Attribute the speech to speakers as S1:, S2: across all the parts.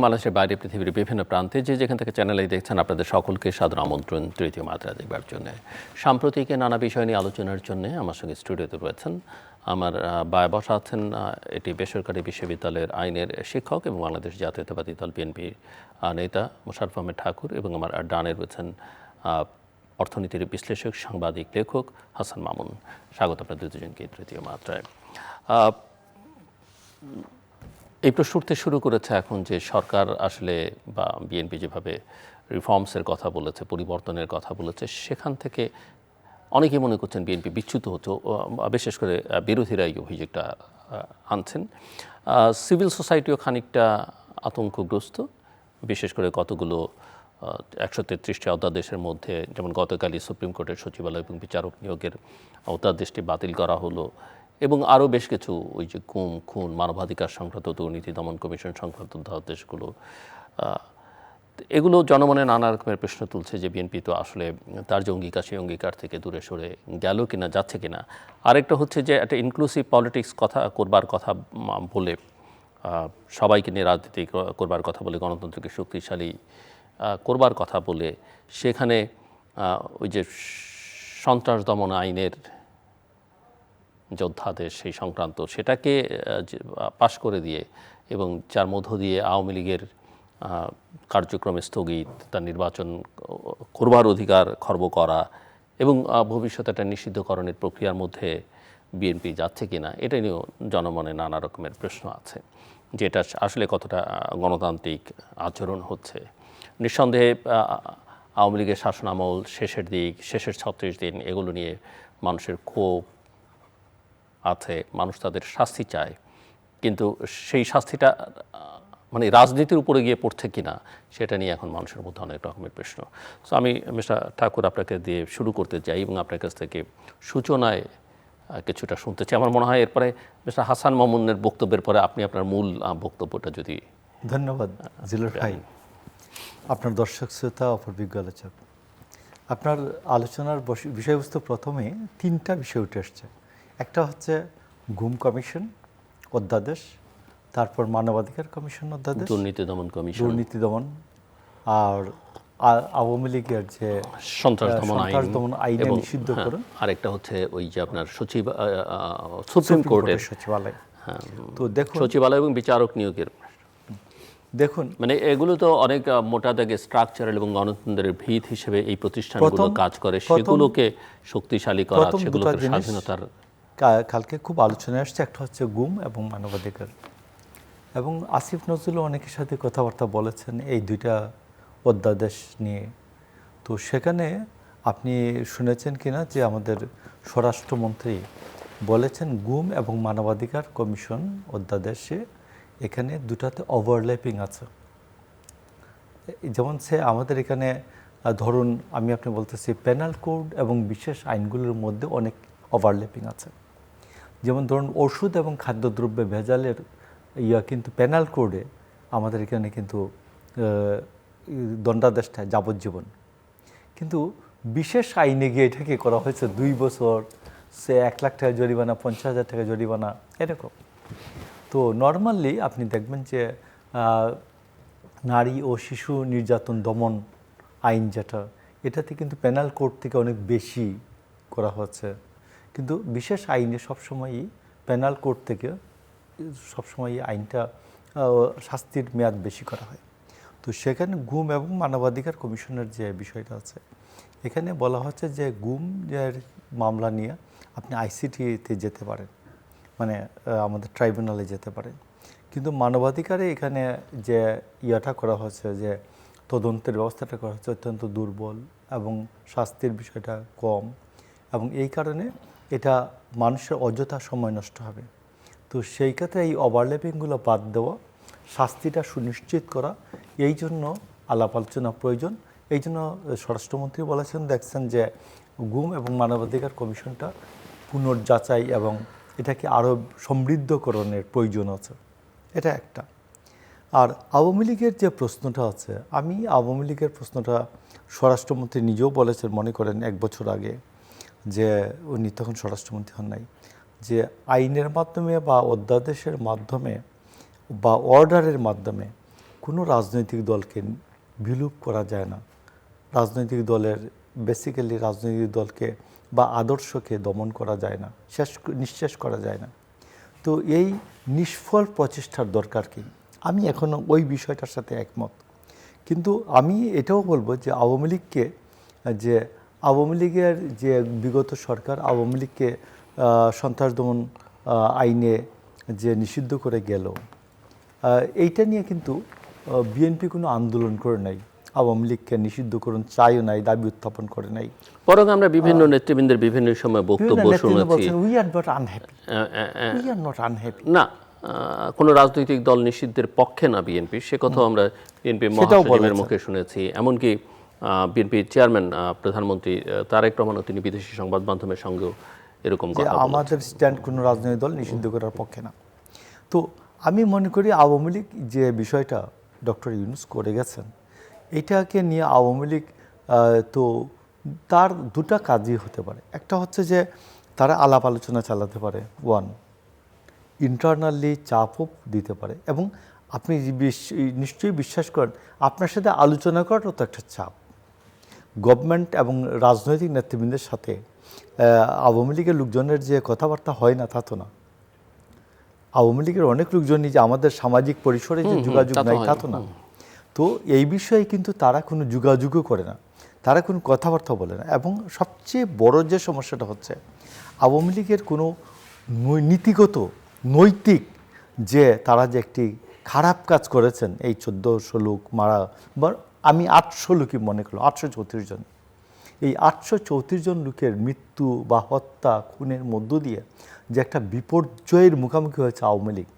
S1: বাংলাদেশের বাইরে পৃথিবীর বিভিন্ন প্রান্তে যে যেখান থেকে চ্যানেলে দেখছেন আপনাদের সকলকে সাদর আমন্ত্রণ তৃতীয় মাত্রা দেখবার জন্য। সাম্প্রতিক নানা বিষয় নিয়ে আলোচনার জন্য আমার সঙ্গে স্টুডিওতে রয়েছেন আমার বায় বসা আছেন এটি বেসরকারি বিশ্ববিদ্যালয়ের আইনের শিক্ষক এবং বাংলাদেশ জাতীয়তাবাদী দল বিএনপির নেতা মোশাররফ আহমেদ ঠাকুর এবং আমার ডানে রয়েছেন অর্থনীতির বিশ্লেষক সাংবাদিক লেখক হাসান মামুন। স্বাগত আপনাদের দুজনকে তৃতীয় মাত্রায়। এই প্রশ্ন উঠতে শুরু করেছে এখন যে সরকার আসলে বা বিএনপি যেভাবে রিফর্মসের কথা বলেছে, পরিবর্তনের কথা বলেছে, সেখান থেকে অনেকে মনে করছেন বিএনপি বিচ্যুত হতো, বিশেষ করে বিরোধীরা এই অভিযোগটা আনছেন। সিভিল সোসাইটিও খানিকটা আতঙ্কগ্রস্ত, বিশেষ করে কতগুলো 133টি অধ্যাদেশের মধ্যে, যেমন গতকালই সুপ্রিম কোর্টের সচিবালয় এবং বিচারক নিয়োগের অধ্যাদেশটি বাতিল করা হলো এবং আরও বেশ কিছু ওই যে গুম, খুন, মানবাধিকার সংক্রান্ত, দুর্নীতি দমন কমিশন সংক্রান্ত অধ্যাদেশগুলো, এগুলো জনমনে নানা রকমের প্রশ্ন তুলছে যে বিএনপি তো আসলে তার যে অঙ্গীকার সেই অঙ্গীকার থেকে দূরে সরে গেল কিনা, যাচ্ছে কিনা। আরেকটা হচ্ছে যে একটা ইনক্লুসিভ পলিটিক্স কথা করবার কথা বলে, সবাইকে নিয়ে রাজনীতি করবার কথা বলে, গণতন্ত্রকে শক্তিশালী করবার কথা বলে সেখানে ওই যে সন্ত্রাস দমন আইনের যে অধ্যাদেশ সেই সংক্রান্ত সেটাকে পাশ করে দিয়ে এবং যার মধ্য দিয়ে আওয়ামী লীগের কার্যক্রমে স্থগিত, তার নির্বাচন করবার অধিকার খর্ব করা এবং ভবিষ্যতে একটা নিষিদ্ধকরণের প্রক্রিয়ার মধ্যে বিএনপি যাচ্ছে কিনা, এটা নিয়েও জনমনে নানা রকমের প্রশ্ন আছে যে এটা আসলে কতটা গণতান্ত্রিক আচরণ হচ্ছে। নিঃসন্দেহে আওয়ামী লীগের শাসনামল শেষের দিক, শেষের 36 দিন, এগুলো নিয়ে মানুষের ক্ষোভ আছে, মানুষ তাদের শাস্তি চায়, কিন্তু সেই শাস্তিটা মানে রাজনীতির উপরে গিয়ে পড়ছে কিনা সেটা নিয়ে এখন মানুষের মধ্যে অনেক রকমের প্রশ্ন। সো আমি মিস্টার ঠাকুর আপনাকে দিয়ে শুরু করতে চাই এবং আপনার কাছ থেকে সূচনায় কিছুটা শুনতে চাই। আমার মনে হয় এরপরে মিস্টার হাসান মামুনের বক্তব্যের পরে আপনি আপনার মূল বক্তব্যটা যদি।
S2: ধন্যবাদ জিলুর ভাই, আপনার দর্শক শ্রোতা, অপরবিজ্ঞ আলোচক। আপনার আলোচনার বিষয়বস্তু প্রথমে 3টা বিষয় উঠে আসছে। একটা হচ্ছে গুম কমিশন অধ্যাদেশ, তারপর মানবাধিকার কমিশন অধ্যাদেশ,
S1: দুর্নীতি দমন কমিশন,
S2: দুর্নীতি দমন, আর আওয়ামী লীগের যে
S1: সন্ত্রাস দমন
S2: আইন নিষিদ্ধকরণ,
S1: আরেকটা হচ্ছে ওই যে আপনার সুপ্রিম কোর্টের
S2: সচিবালয়।
S1: তো দেখুন, সচিবালয় এবং বিচারক নিয়োগের
S2: দেখুন,
S1: মানে এগুলো তো অনেক মোটা দাগে স্ট্রাকচারাল এবং গণতন্ত্রের ভিত হিসেবে এই প্রতিষ্ঠানগুলো কাজ করে, সেগুলোকে শক্তিশালী করা, সেগুলোকে স্বাধীনতার
S2: কালকে খুব আলোচনায় আসছে। একটা হচ্ছে গুম এবং মানবাধিকার, এবং আসিফ নজরুল অনেকের সাথে কথাবার্তা বলেছেন এই 2টা অধ্যাদেশ নিয়ে। তো সেখানে আপনি শুনেছেন কিনা যে আমাদের স্বরাষ্ট্রমন্ত্রী বলেছেন গুম এবং মানবাধিকার কমিশন অধ্যাদেশে এখানে 2টাতে ওভারল্যাপিং আছে। যেমন আমাদের এখানে ধরুন আপনি বলতেছি পেনাল কোড এবং বিশেষ আইনগুলোর মধ্যে অনেক ওভারল্যাপিং আছে। যেমন ধরুন ওষুধ এবং খাদ্যদ্রব্যে ভেজালের কিন্তু পেনাল কোডে আমাদের এখানে কিন্তু দণ্ডাদেশটা যাবজ্জীবন, কিন্তু বিশেষ আইনে গিয়ে এটাকে করা হয়েছে 2 বছর, 1 লাখ টাকা জরিমানা, 50,000 টাকা জরিমানা, এরকম। তো নর্মালি আপনি দেখবেন যে নারী ও শিশু নির্যাতন দমন আইন যেটা, এটাতে কিন্তু পেনাল কোড থেকে অনেক বেশি করা হচ্ছে, কিন্তু বিশেষ আইনে সবসময়ই পেনাল কোড থেকে সবসময় আইনটা শাস্তির মেয়াদ বেশি করা হয়। তো সেখানে গুম এবং মানবাধিকার কমিশনের যে বিষয়টা আছে, এখানে বলা হচ্ছে যে গুম মামলা নিয়ে আপনি আইসিটিতে যেতে পারেন, মানে আমাদের ট্রাইব্যুনালে যেতে পারেন, কিন্তু মানবাধিকারে এখানে যে ইয়েটা করা হচ্ছে, যে তদন্তের ব্যবস্থাটা করা হচ্ছে অত্যন্ত দুর্বল এবং শাস্তির বিষয়টা কম, এবং এই কারণে এটা মানুষের অযথা সময় নষ্ট হবে। তো সেই ক্ষেত্রে এই ওভারল্যাপিংগুলো বাদ দেওয়া, শাস্তিটা সুনিশ্চিত করা, এই জন্য আলাপ আলোচনা প্রয়োজন। এই জন্য স্বরাষ্ট্রমন্ত্রী বলেছেন, দেখছেন যে গুম এবং মানবাধিকার কমিশনটা পুনর্যাচাই এবং এটাকে আরও সমৃদ্ধকরণের প্রয়োজন আছে, এটা একটা। আর আওয়ামী লীগের যে প্রশ্নটা আছে, আমি আওয়ামী লীগের প্রশ্নটা স্বরাষ্ট্রমন্ত্রী নিজেও বলেছেন, মনে করেন 1 বছর আগে, যে উনি তখন স্বরাষ্ট্রমন্ত্রী হন নাই, যে আইনের মাধ্যমে বা অধ্যাদেশের মাধ্যমে বা অর্ডারের মাধ্যমে কোনো রাজনৈতিক দলকে বিলুপ করা যায় না। রাজনৈতিক দলের বেসিক্যালি রাজনৈতিক দলকে বা আদর্শকে দমন করা যায় না, নিঃশেষ করা যায় না। তো এই নিষ্ফল প্রচেষ্টার দরকার কি? আমি এখনও ওই বিষয়টার সাথে একমত। কিন্তু আমি এটাও বলবো যে আওয়ামী লীগের যে বিগত সরকার আওয়ামী লীগকে সন্ত্রাস দমন আইনে যে নিষিদ্ধ করে গেল, এইটা নিয়ে কিন্তু বিএনপি কোনো আন্দোলন করে নাই, আওয়ামী লীগকে নিষিদ্ধ করুন চাইও নাই, দাবি উত্থাপন করে নাই।
S1: বরং আমরা বিভিন্ন নেতৃবৃন্দের বিভিন্ন সময় বক্তব্য শুনেছি
S2: we are not unhappy, we are not unhappy.
S1: না, কোনো রাজনৈতিক দল নিষিদ্ধের পক্ষে না বিএনপি, সে কথাও আমরা বিএনপি মহাসচিবের মুখে শুনেছি। এমনকি বিএনপি চেয়ারম্যান প্রধানমন্ত্রী তারেক রহমানও তিনি বিদেশি সংবাদ মাধ্যমের সঙ্গেও এরকম কথা বলেছেন।
S2: আমাদের স্ট্যান্ড কোনো রাজনৈতিক দল নিষিদ্ধ করার পক্ষে না। তো আমি মনে করি আওয়ামী লীগ যে বিষয়টা ডক্টর ইউনূস করে গেছেন, এটাকে নিয়ে আওয়ামী লীগ তো তার দুটা কাজই হতে পারে। একটা হচ্ছে যে তারা আলাপ আলোচনা চালাতে পারে, ওয়ান, ইন্টারনালি চাপও দিতে পারে, এবং আপনি নিশ্চয়ই বিশ্বাস করেন আপনার সাথে আলোচনা করাটাও তো একটা চাপ। গভর্নমেন্ট এবং রাজনৈতিক নেতৃবৃন্দের সাথে আওয়ামী লীগের লোকজনের যে কথাবার্তা হয় না তা তো না। আওয়ামী লীগের অনেক লোকজনই যে আমাদের সামাজিক পরিসরে যে যোগাযোগ নাই তা তো না। তো এই বিষয়ে কিন্তু তারা কোনো যোগাযোগও করে না, তারা কোনো কথাবার্তা বলে না। এবং সবচেয়ে বড় যে সমস্যাটা হচ্ছে আওয়ামী লীগের কোনো নীতিগত নৈতিক যে তারা যে একটি খারাপ কাজ করেছেন, এই 1400 লোক মারা, বা আমি 800 লোকই মনে করলাম, 834 জন, এই 834 জন লোকের মৃত্যু বা হত্যা খুনের মধ্য দিয়ে যে একটা বিপর্যয়ের মুখোমুখি হয়েছে আওয়ামী লীগ,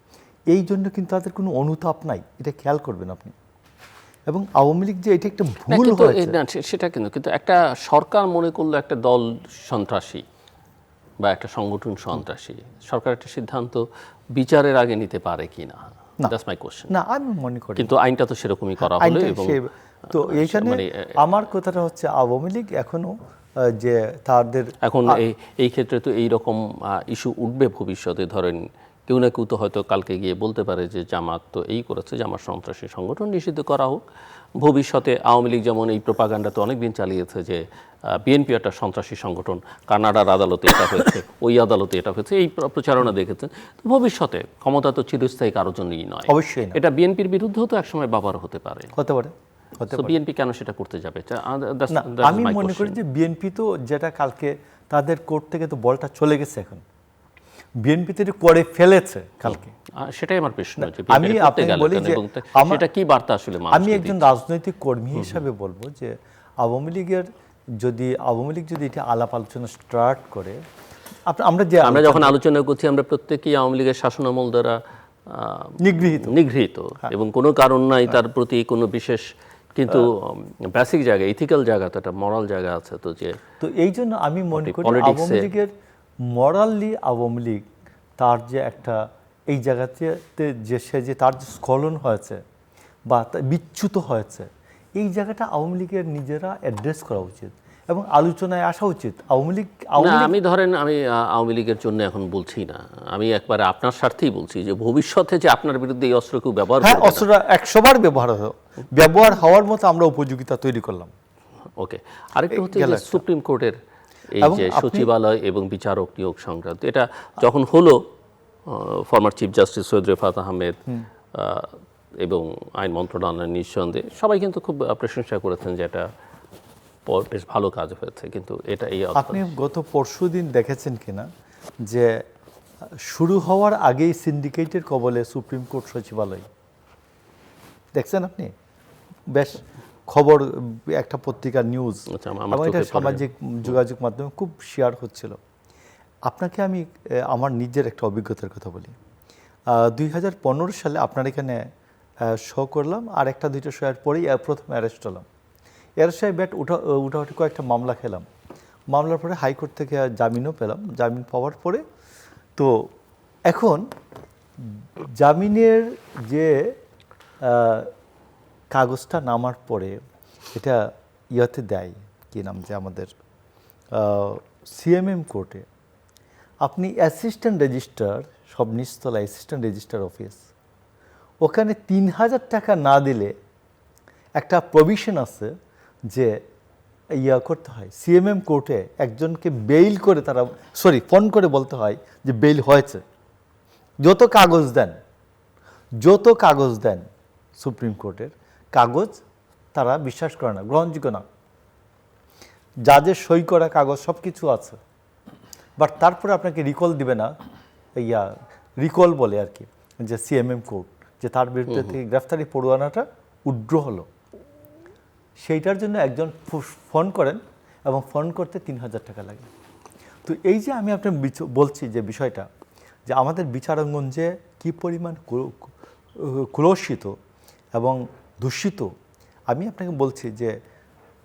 S2: এই জন্য কিন্তু তাদের কোনো অনুতাপ নাই, এটা খেয়াল করবেন আপনি। এবং আওয়ামী লীগ যে এটা একটা ভুল হয়েছে
S1: সেটা কিন্তু একটা সরকার মনে করলো একটা দল সন্ত্রাসী বা একটা সংগঠন সন্ত্রাসী, সরকার একটা সিদ্ধান্ত বিচারের আগে নিতে পারে কি না, দ্যাটস মাই কোশ্চেন।
S2: না, আমি মনে করি
S1: কিন্তু আইনটা তো সেরকমই করা হলো। এবং
S2: তো এইখানে আমার কথাটা হচ্ছে আওয়ামী লীগ এখনো যে তাদের
S1: এখন এই ক্ষেত্রে তো এইরকম ইস্যু উঠবে ভবিষ্যতে। ধরেন কেউ না কেউ তো হয়তো কালকে গিয়ে বলতে পারে যে জামাত তো এই করেছে, জামাত সন্ত্রাসী সংগঠন, নিষিদ্ধ করা হোক। ভবিষ্যতে আওয়ামী লীগ যেমন এই প্রোপাগান্ডা তো অনেকদিন চালিয়েছে যে বিএনপি একটা সন্ত্রাসী সংগঠন, কানাডার আদালতে এটা হয়েছে, ওই আদালতে এটা হয়েছে, এই প্রচারণা দেখেছেন। তো ভবিষ্যতে ক্ষমতা তো চিরস্থায়ী কারোর জন্যই নয়,
S2: অবশ্যই না।
S1: এটা বিএনপির বিরুদ্ধেও তো একসময় ব্যবহার হতে পারে। বিএনপি কেন সেটা করতে যাবে?
S2: আমি মনে করি যে বিএনপি তো যেটা কালকে তাদের কোর্ট থেকে তো বলটা চলে গেছে, এখন বিএনপি তো করে ফেলেছে কালকে।
S1: সেটাই আমার প্রশ্ন।
S2: আমি আপনাকে বলি যে
S1: সেটা কি বার্তা আসলে
S2: আমি একজন রাজনৈতিক কর্মী হিসাবে বলবো যে আওয়ামী লীগ যদি এটা আলাপ আলোচনা স্টার্ট করে,
S1: আমরা যখন আলোচনা করছি আমরা প্রত্যেকেই আওয়ামী লীগের শাসনামল দ্বারা নিগৃহীত এবং কোনো কারণ নাই তার প্রতি কোনো বিশেষ, কিন্তু বেসিক জায়গা, ইথিক্যাল জায়গা, তো একটা মরাল জায়গা আছে। তো
S2: এই জন্য আমি মনে করি আওয়ামী লীগের মরালি আওয়ামী লীগ তার যে একটা এই জায়গাতে যে তার যে স্খলন হয়েছে বা বিচ্যুত হয়েছে, এই জায়গাটা আওয়ামী লীগের নিজেরা অ্যাড্রেস করা উচিত এবং আলোচনায় আসা উচিত।
S1: আমি আওয়ামী লীগের জন্য এখন বলছি না, আমি একবারে আপনার স্বার্থেই বলছি যে ভবিষ্যতে যে আপনার বিরুদ্ধে এই অস্ত্র কেউ ব্যবহার করবে,
S2: অস্ত্রটা 100 বার ব্যবহার হওয়ার মতো আমরা উপযোগিতা তৈরি করলাম।
S1: ওকে, আরেকটা হচ্ছে যে সুপ্রিম কোর্টের এই যে সচিবালয় এবং বিচারক নিয়োগ সংক্রান্ত, এটা যখন হলো former chief justice Syed Refaat Ahmed এবং আইন মন্ত্রণালয়ের নিঃসন্দেহে সবাই কিন্তু খুব প্রশংসা করেছেন যে এটা বেশ ভালো কাজ হয়েছে। কিন্তু এটা
S2: আপনি গত পরশুদিন দেখেছেন কিনা যে শুরু হওয়ার আগেই সিন্ডিকেটের কবলে সুপ্রিম কোর্ট সচিবালয়, দেখছেন আপনি? বেশ খবর, একটা পত্রিকার নিউজ, এটা সামাজিক যোগাযোগ মাধ্যমে খুব শেয়ার হচ্ছিল। আপনাকে আমি আমার নিজের একটা অভিজ্ঞতার কথা বলি। 2015 সালে আপনার এখানে শো করলাম, আর একটা দুইটা শোয়ের পরেই প্রথম অ্যারেস্ট হলাম। এরশায় উঠাউঠি কয়েকটা মামলা খেলাম, মামলার পরে হাইকোর্ট থেকে জামিনও পেলাম। জামিন পাওয়ার পরে তো এখন জামিনের যে কাগজটা নামার পরে এটা ইয়াতে দেয়, কি নাম যে আমাদের সিএমএম কোর্টে, আপনি অ্যাসিস্ট্যান্ট রেজিস্ট্রার, সব নিচতলা অ্যাসিস্ট্যান্ট রেজিস্ট্রার অফিস, ওখানে ৩,০০০ টাকা না দিলে একটা প্রভিশন আছে যে করতে হয়, সিএমএম কোর্টে একজনকে বেইল করে তারা ফোন করে বলতে হয় যে বেইল হয়েছে। যত কাগজ দেন সুপ্রিম কোর্টের কাগজ তারা বিশ্বাস করে না, গ্রহণযোগ্য না। জাজের সই করা কাগজ সব কিছু আছে, বাট তারপরে আপনাকে রিকল দিবে না, রিকল বলে আর কি, যে সিএমএম কোর্ট যে তার বিরুদ্ধে থেকে গ্রেফতারি পরোয়ানাটা উড্র হলো। সেইটার জন্য একজন ফোন করেন এবং ফোন করতে ৩,০০০ টাকা লাগে। তো এই যে আমি আপনার বলছি যে বিষয়টা, যে আমাদের বিচারাঙ্গন যে কী পরিমাণ কুলসিত এবং দূষিত, আমি আপনাকে বলছি যে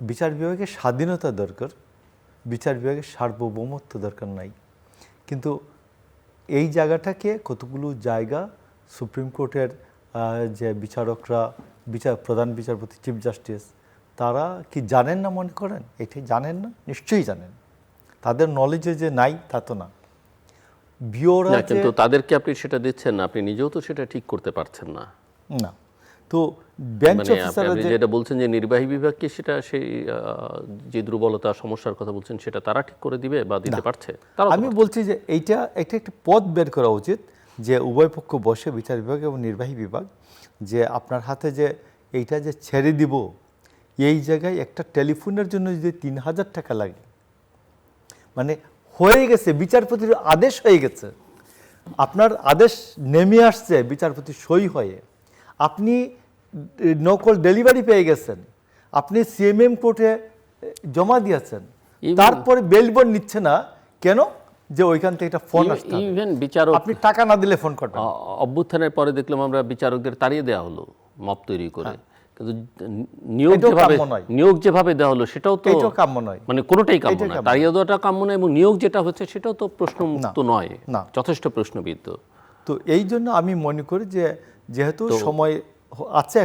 S2: বিচার বিভাগের স্বাধীনতা দরকার, বিচার বিভাগের সার্বভৌমত্ব দরকার নাই। কিন্তু এই জায়গাটাকে কতগুলো জায়গা সুপ্রিম কোর্টের যে বিচারকরা, প্রধান বিচারপতি, চিফ জাস্টিস, তারা কি জানেন না মনে করেন? এটি জানেন না, নিশ্চয়ই জানেন। তাদের নলেজে যে নাই তা তো না।
S1: কিন্তু তাদেরকে আপনি সেটা দিচ্ছেন না, আপনি নিজেও তো সেটা ঠিক করতে পারছেন না।
S2: না, তো বেঞ্চ অফিসাররা
S1: যেটা বলছেন যে নির্বাহী বিভাগকে সেটা সেই যে দুর্বলতা সমস্যার কথা বলছেন সেটা তারা ঠিক করে দিবে বা দিতে পারছে।
S2: আমি বলছি যে এইটা একটা পথ বের করা উচিত, যে উভয় পক্ষ বসে, বিচার বিভাগ এবং নির্বাহী বিভাগ, যে আপনার হাতে যে এইটা যে ছেড়ে দিব, এই জায়গায় একটা টেলিফোনের জন্য যদি ৩,০০০ টাকা লাগে, মানে হয়ে গেছে, বিচারপতির আদেশ হয়ে গেছে, আপনার আদেশ নেমে আসছে বিচারপতি সই হয়ে, আপনি নকল ডেলিভারি পেয়ে গেছেন, আপনি সিএমএম কোর্টে জমা দিয়েছেন, তারপরে বেল বন্ড নিচ্ছে না কেন? যে ওইখান থেকে একটা ফোন আসছে,
S1: ইভেন বিচারক
S2: আপনি টাকা না দিলে ফোন করবেন।
S1: অভ্যুত্থানের পরে দেখলাম আমরা বিচারকদের তাড়িয়ে দেওয়া হলো মপ তৈরি করে, কিন্তু নিয়োগ যেভাবে দেওয়া হলো সেটাও তো
S2: কাম্য নয়,
S1: মানে কোনোটাই কাম্য নয়। তাড়িয়ে দেওয়াটা কাম্য নয়, এবং নিয়োগ যেটা হচ্ছে সেটাও তো প্রশ্নমুক্ত নয়, যথেষ্ট প্রশ্নবিদ্ধ।
S2: তো এই জন্য আমি মনে করি যে যেহেতু সময় আছে,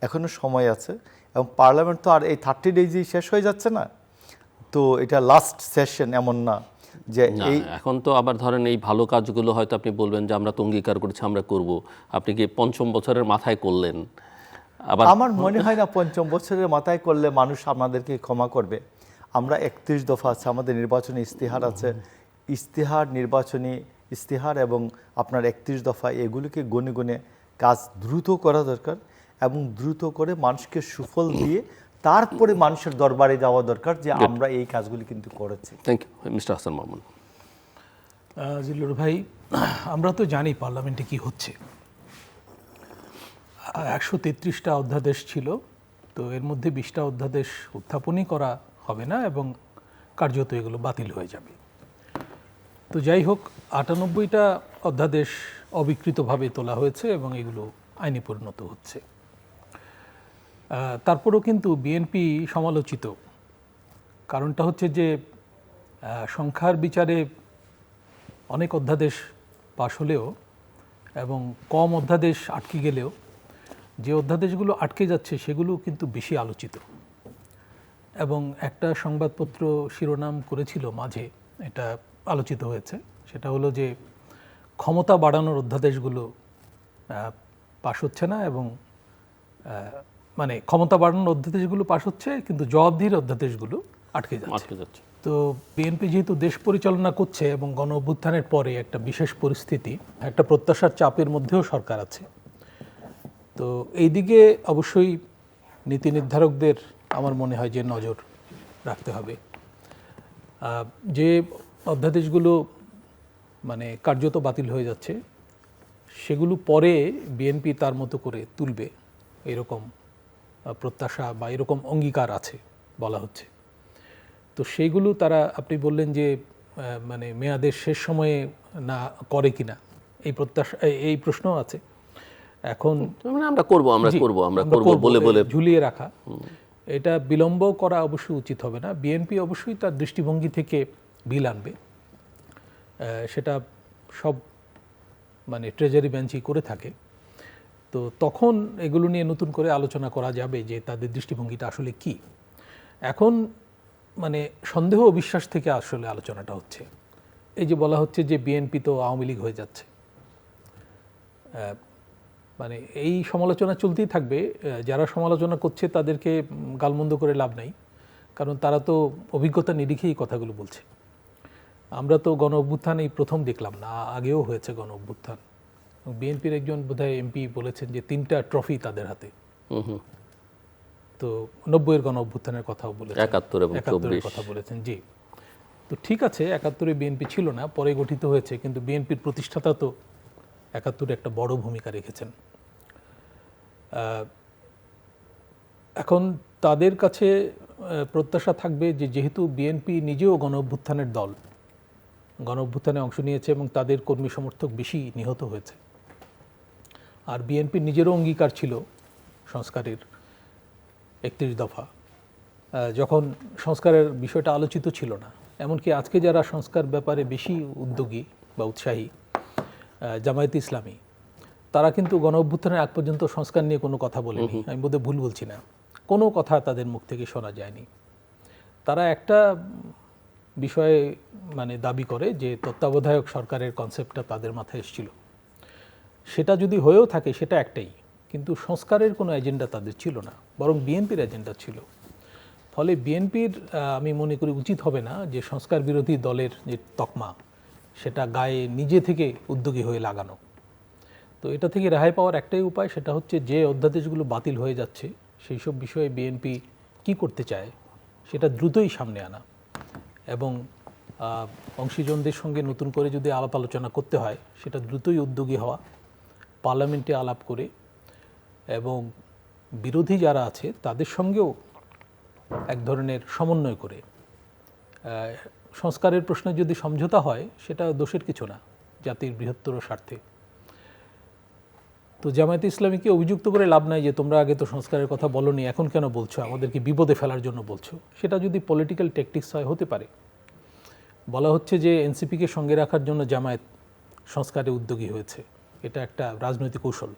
S2: এখনো সময় আছে, এবং পার্লামেন্ট তো আর এই 30 ডেজই শেষ হয়ে যাচ্ছে না, তো এটা লাস্ট সেশন এমন না যে এই
S1: এখন তো আবার ধরেন এই ভালো কাজগুলো হয়তো আপনি বলবেন যে আমরা তো অঙ্গীকার করেছি আমরা করব, আপনি কি ৫ম বছরের মাথায় করলেন? আবার
S2: আমার মনে হয় না ৫ম বছরের মাথায় করলে মানুষ আমাদেরকে ক্ষমা করবে। আমরা ৩১ দফা আছে, আমাদের নির্বাচনী ইস্তেহার আছে, নির্বাচনী ইস্তেহার এবং আপনার ৩১ দফা, এগুলিকে গুনে গুনে কাজ দ্রুত করা দরকার, এবং দ্রুত করে মানুষকে সুফল দিয়ে তারপরে মানুষের দরবারে যাওয়া দরকার যে আমরা এই কাজগুলি কিন্তু করেছি।
S1: Thank you mister Hasan Mamun.
S3: Zillur ভাই, আমরা তো জানি পার্লামেন্টে কি হচ্ছে। ১৩৩টা অধ্যাদেশ ছিল, তো এর মধ্যে ২০টা অধ্যাদেশ উত্থাপনই করা হবে না এবং কার্যত এগুলো বাতিল হয়ে যাবে। তো যাই হোক, ৯৮টা অধ্যাদেশ অবিকৃতভাবে তোলা হয়েছে এবং এগুলো আইনে পরিণত হচ্ছে। তারপরেও কিন্তু বিএনপি সমালোচিত। কারণটা হচ্ছে যে সংখ্যার বিচারে অনেক অধ্যাদেশ পাশ হলেও এবং কম অধ্যাদেশ আটকে গেলেও যে অধ্যাদেশগুলো আটকে যাচ্ছে সেগুলো কিন্তু বেশি আলোচিত। এবং একটা সংবাদপত্র শিরোনাম করেছিল মাঝে, এটা আলোচিত হয়েছে, সেটা হলো যে ক্ষমতা বাড়ানোর অধ্যাদেশগুলো পাশ হচ্ছে না, এবং মানে ক্ষমতা বাড়ানোর অধ্যাদেশগুলো পাশ হচ্ছে কিন্তু জবাবদিহির অধ্যাদেশগুলো আটকে যাচ্ছে। তো বিএনপি যেহেতু দেশ পরিচালনা করছে এবং গণ অভ্যুত্থানের পরে একটা বিশেষ পরিস্থিতি, একটা প্রত্যাশার চাপের মধ্যেও সরকার আছে, তো এই দিকে অবশ্যই নীতি নির্ধারকদের আমার মনে হয় যে নজর রাখতে হবে। যে অধ্যাদেশগুলো মানে কার্যত বাতিল হয়ে যাচ্ছে সেগুলো পরে বিএনপি তার মতো করে তুলবে, এরকম প্রত্যাশা বা এরকম অঙ্গীকার আছে বলা হচ্ছে। তো সেইগুলো তারা, আপনি বললেন যে মানে মেয়াদের শেষ সময়ে না করে কিনা, এই প্রত্যাশা, এই প্রশ্ন আছে। এখন
S1: আমরা করব বলে বলে
S3: ঝুলিয়ে রাখা, এটা বিলম্ব করা অবশ্যই উচিত হবে না। বিএনপি অবশ্যই তার দৃষ্টিভঙ্গি থেকে বিল আনবে, সেটা সব মানে ট্রেজারি বেঞ্চই করে থাকে। তো তখন এগুলো নিয়ে নতুন করে আলোচনা করা যাবে যে তাদের দৃষ্টিভঙ্গিটা আসলে কি। এখন মানে সন্দেহ ও বিশ্বাস থেকে আসলে আলোচনাটা হচ্ছে। এই যে বলা হচ্ছে যে বিএনপি তো আওয়ামী লীগ হয়ে যাচ্ছে, মানে এই সমালোচনা চলতেই থাকবে। যারা সমালোচনা করছে তাদেরকে গালমন্দ করে লাভ নাই, কারণ তারা তো অভিজ্ঞতা নিরিখেই কথাগুলো বলছে। আমরা তো গণ অভ্যুত্থান এই প্রথম দেখলাম না, আগেও হয়েছে গণ অভ্যুত্থান। বিএনপির একজন বোধহয় এমপি বলেছেন যে 3টা ট্রফি তাদের হাতে। তো 90-এর গণ অভ্যুত্থানের কথাও বলেছেন,
S1: 71 এবং
S3: 71-এর কথা বলেছেন। জি, তো ঠিক আছে, 71-এ বিএনপি ছিল না, পরে গঠিত হয়েছে, কিন্তু বিএনপির প্রতিষ্ঠাতা তো 71-এ একটা বড় ভূমিকা রেখেছেন। এখন তাদের কাছে প্রত্যাশা থাকবে যে যেহেতু বিএনপি নিজেও গণ অভ্যুত্থানের দল, গণ অভ্যুত্থানে অংশ নিয়েছে এবং তাদের কর্মী সমর্থক বেশি নিহত হয়েছে, আর বিএনপির নিজেরও অঙ্গীকার ছিল সংস্কারের 31 দফা, যখন সংস্কারের বিষয়টা আলোচিত ছিল না। এমনকি আজকে যারা সংস্কার ব্যাপারে বেশি উদ্যোগী বা উৎসাহী, জামায়াতে ইসলামী, তারা কিন্তু গণ অভ্যুত্থানের আগ পর্যন্ত সংস্কার নিয়ে কোনো কথা বলেনি। আমি বোধহয় ভুল বলছি না, কোনো কথা তাদের মুখ থেকে শোনা যায়নি। তারা একটা বিষয়ে মানে দাবি করে যে তত্ত্বাবধায়ক সরকারের কনসেপ্টটা তাদের মাথায় এসেছিল, সেটা যদি হয়েও থাকে সেটা একটাই, কিন্তু সংস্কারের কোনো এজেন্ডা তাদের ছিল না, বরং বিএনপির এজেন্ডা ছিল। ফলে বিএনপির আমি মনে করি উচিত হবে না যে সংস্কার বিরোধী দলের যে তকমা সেটা গায়ে নিজে থেকে উদ্যোগী হয়ে লাগানো। তো এটা থেকে রেহাই পাওয়ার একটাই উপায়, সেটা হচ্ছে যে অধ্যাদেশগুলো বাতিল হয়ে যাচ্ছে সেই সব বিষয়ে বিএনপি কি করতে চায় সেটা দ্রুতই সামনে আনা, এবং অংশীজনদের সঙ্গে নতুন করে যদি আলাপ আলোচনা করতে হয় সেটা দ্রুতই উদ্যোগী হওয়া, পার্লামেন্টে আলাপ করে, এবং বিরোধী যারা আছে তাদের সঙ্গেও এক ধরনের সমন্বয় করে সংস্কারের প্রশ্নে যদি সমঝোতা হয় সেটা দোষের কিছু না জাতির বৃহত্তর স্বার্থে। তো জামায়াতে ইসলামীকে অভিযুক্ত করে লাভ নাই যে তোমরা আগে তো সংস্কারের কথা বলোনি, এখন কেন বলছো, আমাদেরকে বিপদে ফেলার জন্য বলছো। সেটা যদি পলিটিক্যাল ট্যাকটিক্স হয় হতে পারে। বলা হচ্ছে যে এনসিপিকে সঙ্গে রাখার জন্য জামায়াত সংস্কারে উদ্যোগী হয়েছে, এটা একটা রাজনৈতিক কৌশল।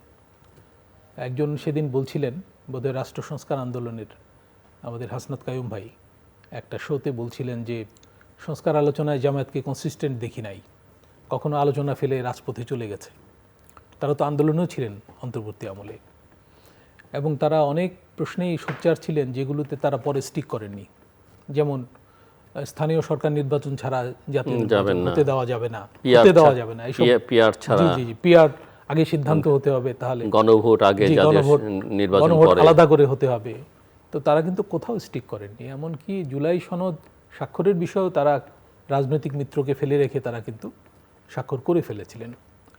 S3: একজন সেদিন বলছিলেন, বোধহয় রাষ্ট্র সংস্কার আন্দোলনের আমাদের হাসনাত কায়ুম ভাই একটা শোতে বলছিলেন যে সংস্কার আলোচনায় জামায়াতকে কনসিস্টেন্ট দেখি নাই, কখনো আলোচনা ফেলে রাজপথে চলে গেছে। তারা তো আন্দোলনেও ছিলেন অন্তর্বর্তী আমলে, এবং তারা অনেক প্রশ্নেই সোচ্চার ছিলেন যেগুলোতে তারা পরে স্টিক করেননি। যেমন স্থানীয় সরকার নির্বাচন ছাড়া জাতীয় নির্বাচন হতে দেওয়া যাবে না, হতে দেওয়া যাবে না, এইসব
S1: পিআর ছাড়া,
S3: জি জি পিআর আগে সিদ্ধান্ত হতে হবে, তাহলে
S1: গণভোট আগে, নির্বাচন পরে,
S3: আলাদা করে হতে হবে। তো তারা কিন্তু কোথাও স্টিক করেননি। এমনকি জুলাই সনদ স্বাক্ষরের বিষয়েও তারা রাজনৈতিক মিত্রকে ফেলে রেখে তারা কিন্তু স্বাক্ষর করে ফেলেছিলেন।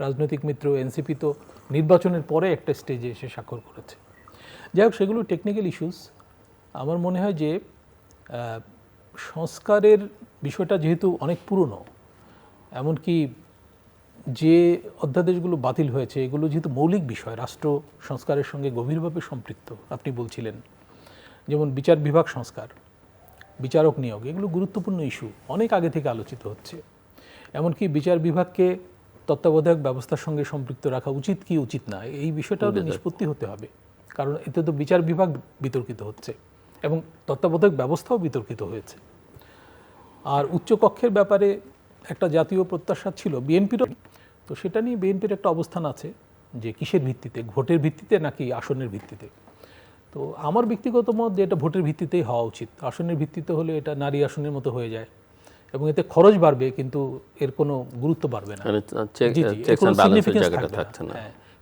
S3: রাজনৈতিক মিত্র এনসিপি তো নির্বাচনের পরে একটা স্টেজে এসে স্বাক্ষর করেছে। যাই হোক, সেগুলো টেকনিক্যাল ইস্যুস। আমার মনে হয় যে সংস্কারের বিষয়টা যেহেতু অনেক পুরনো, এমনকি যে অধ্যাদেশগুলো বাতিল হয়েছে এগুলো যেহেতু মৌলিক বিষয়, রাষ্ট্র সংস্কারের সঙ্গে গভীরভাবে সম্পৃক্ত, আপনি বলছিলেন যেমন বিচার বিভাগ সংস্কার, বিচারক নিয়োগ, এগুলো গুরুত্বপূর্ণ ইস্যু, অনেক আগে থেকে আলোচিত হচ্ছে। এমনকি বিচার বিভাগকে তত্ত্বাবধায়ক ব্যবস্থার সঙ্গে সম্পৃক্ত রাখা উচিত কি উচিত না, এই বিষয়টাও নিষ্পত্তি হতে হবে, কারণ এতে তো বিচার বিভাগ বিতর্কিত হচ্ছে এবং তত্ত্বাবধায়ক ব্যবস্থাও বিতর্কিত হয়েছে। আর উচ্চকক্ষের ব্যাপারে একটা জাতীয় প্রত্যাশা ছিল বিএনপিরও, তো সেটা নিয়ে বিএনপির একটা অবস্থান আছে যে কিসের ভিত্তিতে, ভোটের ভিত্তিতে নাকি আসনের ভিত্তিতে। তো আমার ব্যক্তিগত মত যে এটা ভোটের ভিত্তিতেই হওয়া উচিত, আসনের ভিত্তিতে হলে এটা নারী আসনের মতো হয়ে যায় এবং এতে খরচ বাড়বে কিন্তু এর কোনো গুরুত্ব বাড়বে না,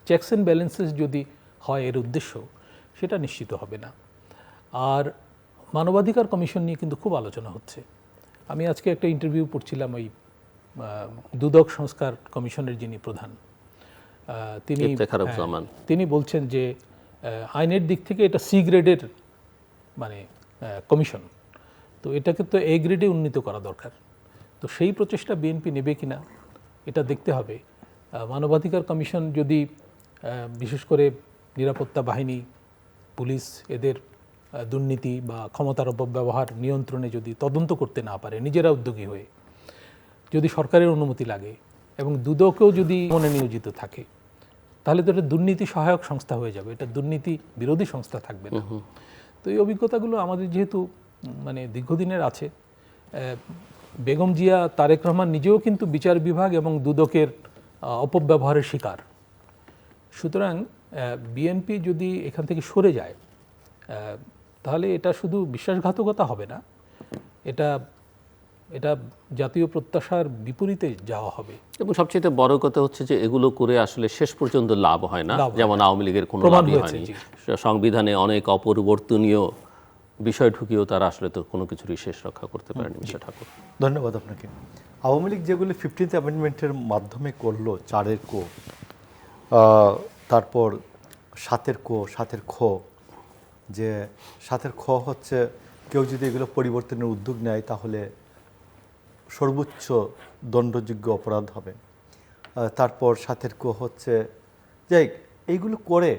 S3: চেকস অ্যান্ড ব্যালেন্সেস যদি হয় এর উদ্দেশ্য, সেটা নিশ্চিত হবে না। আর মানবাধিকার কমিশন নিয়ে কিন্তু খুব আলোচনা হচ্ছে। আমি আজকে একটা ইন্টারভিউ পড়ছিলাম ওই দুদক সংস্কার কমিশনের যিনি প্রধান, তিনি বলছেন যে আইনের দিক থেকে এটা সি গ্রেডের মানে কমিশন, তো এটাকে তো এ গ্রেডে উন্নীত করা দরকার। তো সেই প্রচেষ্টা বিএনপি নেবে কিনা এটা দেখতে হবে। মানবাধিকার কমিশন যদি বিশেষ করে নিরাপত্তা বাহিনী, পুলিশ, এদের দুর্নীতি বা ক্ষমতার অপব্যবহার নিয়ন্ত্রণে যদি তদন্ত করতে না পারে নিজেরা উদ্যোগী হয়ে, যদি সরকারের অনুমতি লাগে এবং দুদকেও যদি মনে নিয়োজিত থাকে, তাহলে তো এটা দুর্নীতি সহায়ক সংস্থা হয়ে যাবে, এটা দুর্নীতি বিরোধী সংস্থা থাকবে না। তো এই অভিজ্ঞতাগুলো আমাদের যেহেতু মানে দীর্ঘদিনের আছে, বেগম জিয়া, তারেক রহমান নিজেও কিন্তু বিচার বিভাগ এবং দুদকের অপব্যবহারের শিকার। সুতরাং বিএনপি যদি এখান থেকে সরে যায় তাহলে এটা শুধু বিশ্বাসঘাতকতা হবে না, এটা এটা জাতীয় প্রত্যাশার বিপরীতে যাওয়া হবে।
S1: এবং সবচেয়ে বড় কথা হচ্ছে যে এগুলো করে আসলে শেষ পর্যন্ত লাভ হয় না,
S3: লাভ হয়
S1: যেমন আওয়ামী লীগের কোনো
S3: প্রমাণ
S1: লাভই
S3: হয়েছে,
S1: হয়নি।
S3: জি।
S1: সংবিধানে অনেক অপরিবর্তনীয় বিষয় ঢুকিয়েও তারা আসলে তো কোনো কিছুরই শেষ রক্ষা করতে পারেনি মিস্টার ঠাকুর।
S2: ধন্যবাদ আপনাকে। আওয়ামী লীগ যেগুলি 15th অ্যামেন্ডমেন্টের মাধ্যমে করলো, 4-এর কো, তারপর 7-এর কো, 7-এর খ, যে 7-এর খ হচ্ছে কেউ যদি এগুলো পরিবর্তনের উদ্যোগ নেয় তাহলে সর্বোচ্চ দণ্ডযোগ্য অপরাধ হবে। তারপর 7-এর কো হচ্ছে যাই এইগুলো করে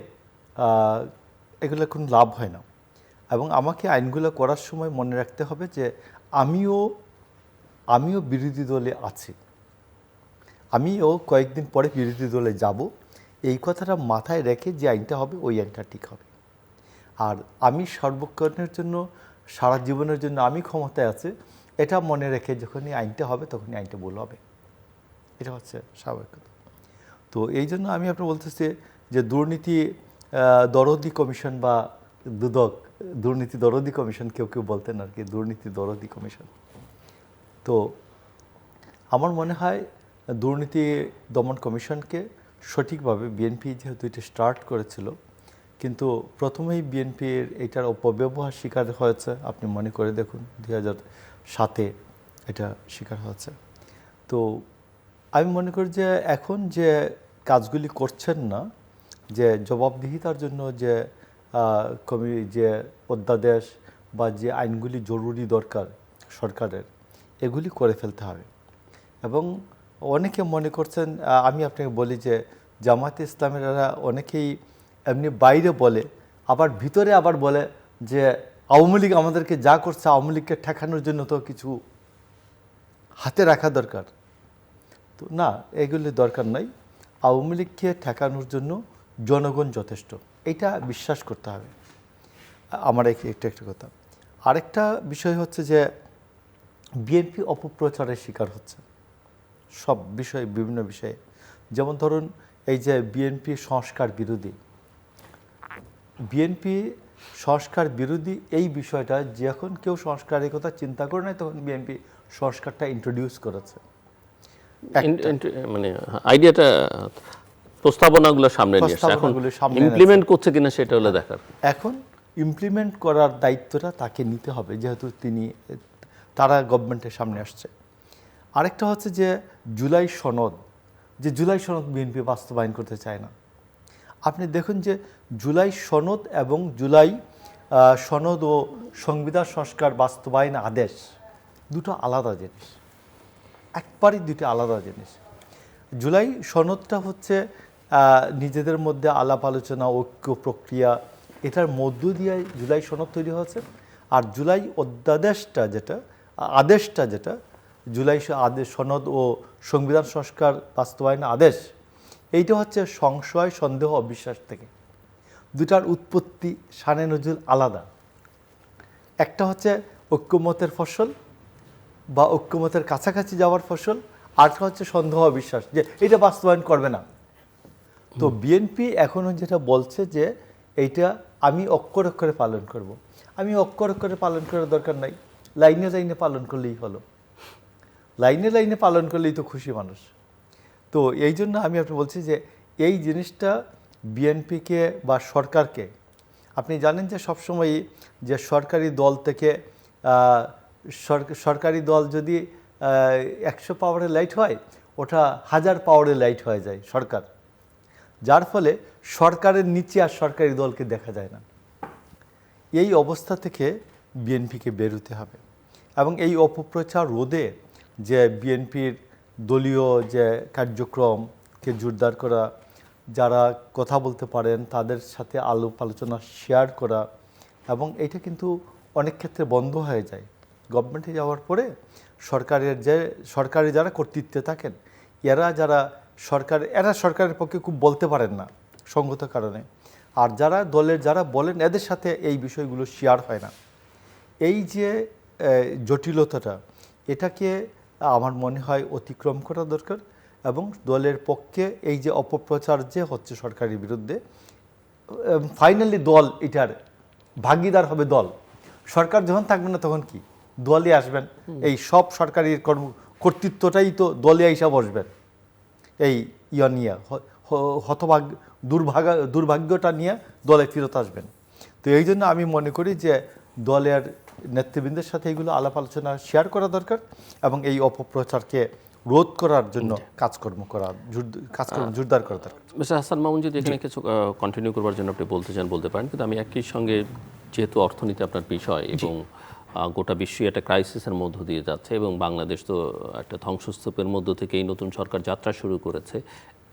S2: এগুলো কোনো লাভ হয় না। এবং আমাকে আইনগুলো করার সময় মনে রাখতে হবে যে আমিও বিরোধী দলে আছি, আমিও কয়েকদিন পরে বিরোধী দলে যাব, এই কথাটা মাথায় রেখে যে আইনটা হবে ওই আইনটা ঠিক হবে। আর আমি সর্বক্ষণের জন্য, সারা জীবনের জন্য আমি ক্ষমতায় আছে এটা মনে রেখে যখনই আইনটা হবে তখনই আইনটা ভুল হবে, এটা হচ্ছে স্বাভাবিক কথা। তো এই জন্য আমি আপনার বলতেছি যে দুর্নীতি দরদি কমিশন বা দুর্নীতি দরদি কমিশন কেউ বলতেন আর কি, দুর্নীতি দরদি কমিশন। তো আমার মনে হয় দুর্নীতি দমন কমিশনকে সঠিকভাবে বিএনপি যেহেতু এটা স্টার্ট করেছিল, কিন্তু প্রথমেই বিএনপির এটার অপব্যবহার শিকার হয়েছে। আপনি মনে করে দেখুন 2007-এ এটা শিকার হয়েছে। তো আমি মনে করি যে এখন যে কাজগুলি করছেন না, যে জবাবদিহিতার জন্য যে যে অধ্যাদেশ বা যে আইনগুলি জরুরি দরকার সরকারের, এগুলি করে ফেলতে হবে। এবং অনেকে মনে করছেন, আমি আপনাকে বলি যে জামায়াতে ইসলামেরা অনেকেই এমনি বাইরে বলে, আবার ভিতরে আবার বলে যে আওয়ামী লীগ আমাদেরকে যা করছে, আওয়ামী লীগকে ঠেকানোর জন্য তো কিছু হাতে রাখা দরকার। তো না, এগুলি দরকার নাই। আওয়ামী লীগকে ঠেকানোর জন্য জনগণ যথেষ্ট, এটা বিশ্বাস করতে হবে। আমার একটা কথা। আরেকটা বিষয় হচ্ছে যে বিএনপি অপপ্রচারের শিকার হচ্ছে সব বিষয়ে, বিভিন্ন বিষয়ে। যেমন ধরুন এই যে বিএনপি সংস্কার বিরোধী, বিএনপি সংস্কার বিরোধী এই বিষয়টা, যখন কেউ সংস্কারের কথা চিন্তা করে নাই তখন বিএনপি সংস্কারটা ইন্ট্রোডিউস করেছে।
S1: মানে আইডিয়াটা, প্রস্তাবনাগুলো সামনে নিয়ে আসছে, এখন ইমপ্লিমেন্ট করছে কিনা সেটা হলো দেখার।
S2: এখন ইমপ্লিমেন্ট করার দায়িত্বটা তাকে নিতে হবে, যেহেতু তারা গভর্নমেন্টের সামনে আসছে। আরেকটা হচ্ছে যে জুলাই সনদ বিএনপি বাস্তবায়ন করতে চায় না। আপনি দেখুন যে জুলাই সনদ এবং জুলাই সনদ ও সংবিধান সংস্কার বাস্তবায়ন আদেশ দুটো আলাদা জিনিস, একবারই দুটো আলাদা জিনিস। জুলাই সনদটা হচ্ছে নিজেদের মধ্যে আলাপ আলোচনা, ঐক্য প্রক্রিয়া, এটার মধ্য দিয়ে জুলাই সনদ তৈরি হয়েছে। আর জুলাই অধ্যাদেশটা যেটা, আদেশটা যেটা জুলাই আদেশ সনদ ও সংবিধান সংস্কার বাস্তবায়ন আদেশ, এইটা হচ্ছে সংশয়, সন্দেহ, অবিশ্বাস থেকে। দুটার উৎপত্তি, শানে নজুল আলাদা। একটা হচ্ছে ঐক্যমতের ফসল বা ঐক্যমতের কাছাকাছি যাওয়ার ফসল, আরেকটা হচ্ছে সন্দেহ, অবিশ্বাস, যে এটা বাস্তবায়ন করবে না। তো বিএনপি এখনও যেটা বলছে যে এইটা আমি অক্ষর অক্ষরে পালন করব। আমি অক্ষর অক্ষরে পালন করার দরকার নাই, লাইনে লাইনে পালন করলেই হলো, লাইনে লাইনে পালন করলেই তো খুশি মানুষ। তো এই জন্য আমি আপনি বলছি যে এই জিনিসটা বিএনপিকে বা সরকারকে, আপনি জানেন যে সবসময়ই যে সরকারি দল থেকে সরকারি দল যদি 100 পাওয়ারের লাইট হয়, ওটা 1000 পাওয়ারের লাইট হয়ে যায় সরকার, যার ফলে সরকারের নিচে আর সরকারি দলকে দেখা যায় না। এই অবস্থা থেকে বিএনপিকে বেরোতে হবে এবং এই অপপ্রচার রোধে যে বিএনপির দলীয় যে কার্যক্রমকে জোরদার করা, যারা কথা বলতে পারেন তাদের সাথে আলোচনা শেয়ার করা, এবং এটা কিন্তু অনেক ক্ষেত্রে বন্ধ হয়ে যায় গভর্নমেন্টে যাওয়ার পরে। সরকারে যারা কর্তৃত্বে থাকেন, এরা সরকারের পক্ষে খুব বলতে পারেন না সঙ্গত কারণে, আর যারা বলেন এদের সাথে এই বিষয়গুলো শেয়ার হয় না। এই যে জটিলতাটা, এটাকে আমার মনে হয় অতিক্রম করা দরকার এবং দলের পক্ষে এই যে অপপ্রচার যে হচ্ছে সরকারের বিরুদ্ধে, ফাইনালি দল এটার ভাগিদার হবে দল। সরকার যখন থাকবে না তখন কি দলই আসবেন, এই সব সরকারি কর্তৃত্বটাই তো দলে হিসাব বসবেন এই নিয়ে দুর্ভাগ্যটা নিয়ে দলে ফেরত আসবেন। তো এই জন্য আমি মনে করি যে দলের নেতৃবৃন্দের সাথে এগুলো আলাপ আলোচনা শেয়ার করা দরকার এবং এই অপপ্রচারকে রোধ করার জন্য কাজকর্ম জোরদার করা দরকার।
S1: মিস্টার হাসান মামুন, যদি এখানে কিছু কন্টিনিউ করবার জন্য আপনি বলতে চান বলতে পারেন, কিন্তু আমি একই সঙ্গে যেহেতু অর্থনীতি আপনার বিষয় এবং গোটা বিশ্বই একটা ক্রাইসিসের মধ্য দিয়ে যাচ্ছে এবং বাংলাদেশ তো একটা ধ্বংসস্তূপের মধ্য থেকে এই নতুন সরকার যাত্রা শুরু করেছে,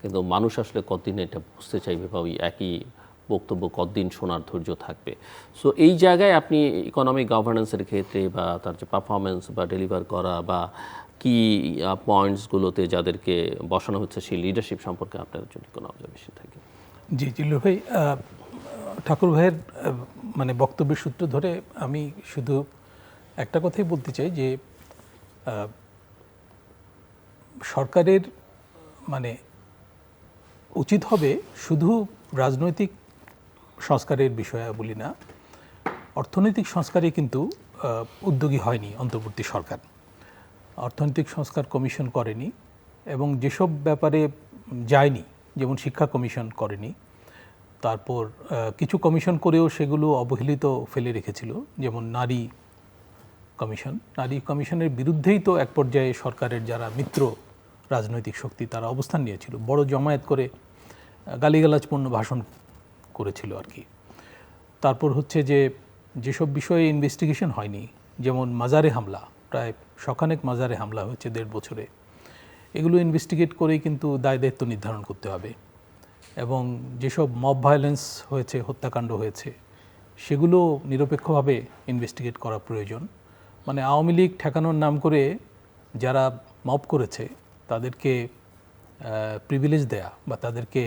S1: কিন্তু মানুষ আসলে কতদিন এটা বুঝতে চাইবে বা ওই একই বক্তব্য কতদিন শোনার ধৈর্য থাকবে। সো এই জায়গায় আপনি ইকোনমিক গভর্নেন্সের ক্ষেত্রে বা তার যে পারফরমেন্স বা ডেলিভার করা বা কি পয়েন্টসগুলোতে যাদেরকে বসানো হচ্ছে সেই লিডারশিপ সম্পর্কে আপনার জন্য কোনো অবজারভেশন থাকে?
S3: জি জিল্লুর ভাই, ঠাকুর ভাইয়ের মানে বক্তব্যের সূত্র ধরে আমি শুধু একটা কথাই বলতে চাই যে সরকারের মানে উচিত হবে শুধু রাজনৈতিক সংস্কারের বিষয়াবলী না, অর্থনৈতিক সংস্কারে কিন্তু উদ্যোগী হয়নি অন্তর্বর্তী সরকার। অর্থনৈতিক সংস্কার কমিশন করেনি এবং যেসব ব্যাপারে যায়নি, যেমন শিক্ষা কমিশন করেনি, তারপর কিছু কমিশন করেও সেগুলো অবহেলিত ফেলে রেখেছিল, যেমন নারী কমিশনের বিরুদ্ধেই তো এক পর্যায়ে সরকারের যারা মিত্র রাজনৈতিক শক্তি তারা অবস্থান নিয়েছিল, বড় জমায়েত করে গালিগালাজপূর্ণ ভাষণ করেছিল আর কি। তারপর হচ্ছে যে যেসব বিষয়ে ইনভেস্টিগেশন হয়নি, যেমন মাজারে হামলা, প্রায় শখানেক মাজারে হামলা হয়েছে 1.5 বছরে, এগুলো ইনভেস্টিগেট করেই কিন্তু দায় দায়িত্ব নির্ধারণ করতে হবে। এবং যেসব মব ভায়োলেন্স হয়েছে, হত্যাকাণ্ড হয়েছে, সেগুলো নিরপেক্ষভাবে ইনভেস্টিগেট করা প্রয়োজন। মানে আওয়ামী লীগ ঠেকানোর নাম করে যারা মব করেছে তাদেরকে প্রিভিলেজ দেয়া বা তাদেরকে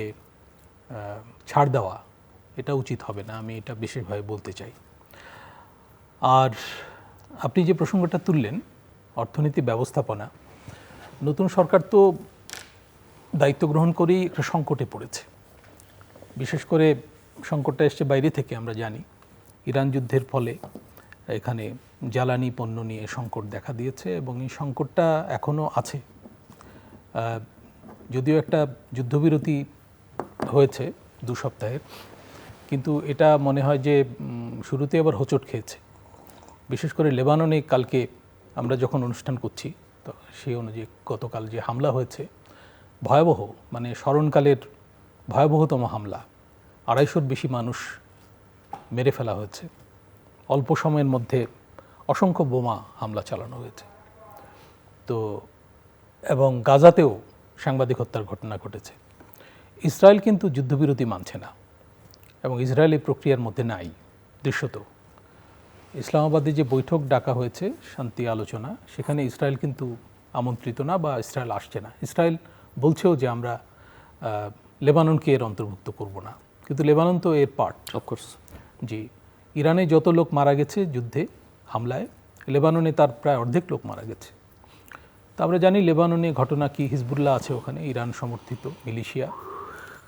S3: ছাড় দেওয়া, এটা উচিত হবে না, আমি এটা বিশেষভাবে বলতে চাই। আর আপনি যে প্রসঙ্গটা তুললেন অর্থনীতি ব্যবস্থাপনা, নতুন সরকার তো দায়িত্ব গ্রহণ করেই একটা সংকটে পড়েছে। বিশেষ করে সংকটটা এসছে বাইরে থেকে, আমরা জানি ইরান যুদ্ধের ফলে এখানে জ্বালানি পণ্য নিয়ে সংকট দেখা দিয়েছে এবং এই সংকটটা এখনও আছে। যদিও একটা যুদ্ধবিরতি হয়েছে 2 সপ্তাহের, কিন্তু এটা মনে হয় যে শুরুতে আবার হোঁচট খেয়েছে। বিশেষ করে লেবাননে কালকে আমরা যখন অনুষ্ঠান করছি তো সেই অনুযায়ী গতকাল যে হামলা হয়েছে ভয়াবহ, মানে স্মরণকালের ভয়াবহতম হামলা, 250-র বেশি মানুষ মেরে ফেলা হয়েছে, অল্প সময়ের মধ্যে অসংখ্য বোমা হামলা চালানো হয়েছে। তো এবং গাজাতেও সাংবাদিক হত্যার ঘটনা ঘটেছে। ইসরায়েল কিন্তু যুদ্ধবিরতি মানছে না এবং ইসরায়েল এই প্রক্রিয়ার মধ্যে নাই দৃশ্যত। ইসলামাবাদে যে বৈঠক ডাকা হয়েছে শান্তি আলোচনা, সেখানে ইসরায়েল কিন্তু আমন্ত্রিত না বা ইসরায়েল আসছে না। ইসরায়েল বলছেও যে আমরা লেবাননকে এর অন্তর্ভুক্ত করব না, কিন্তু লেবানন তো এর পার্ট।
S1: অফকোর্স
S3: জি, ইরানে যত লোক মারা গেছে যুদ্ধে হামলায়, লেবাননে তার প্রায় অর্ধেক লোক মারা গেছে। তা আমরা জানি লেবাননে ঘটনা কি, হিজবুল্লাহ আছে ওখানে, ইরান সমর্থিত মিলিশিয়া,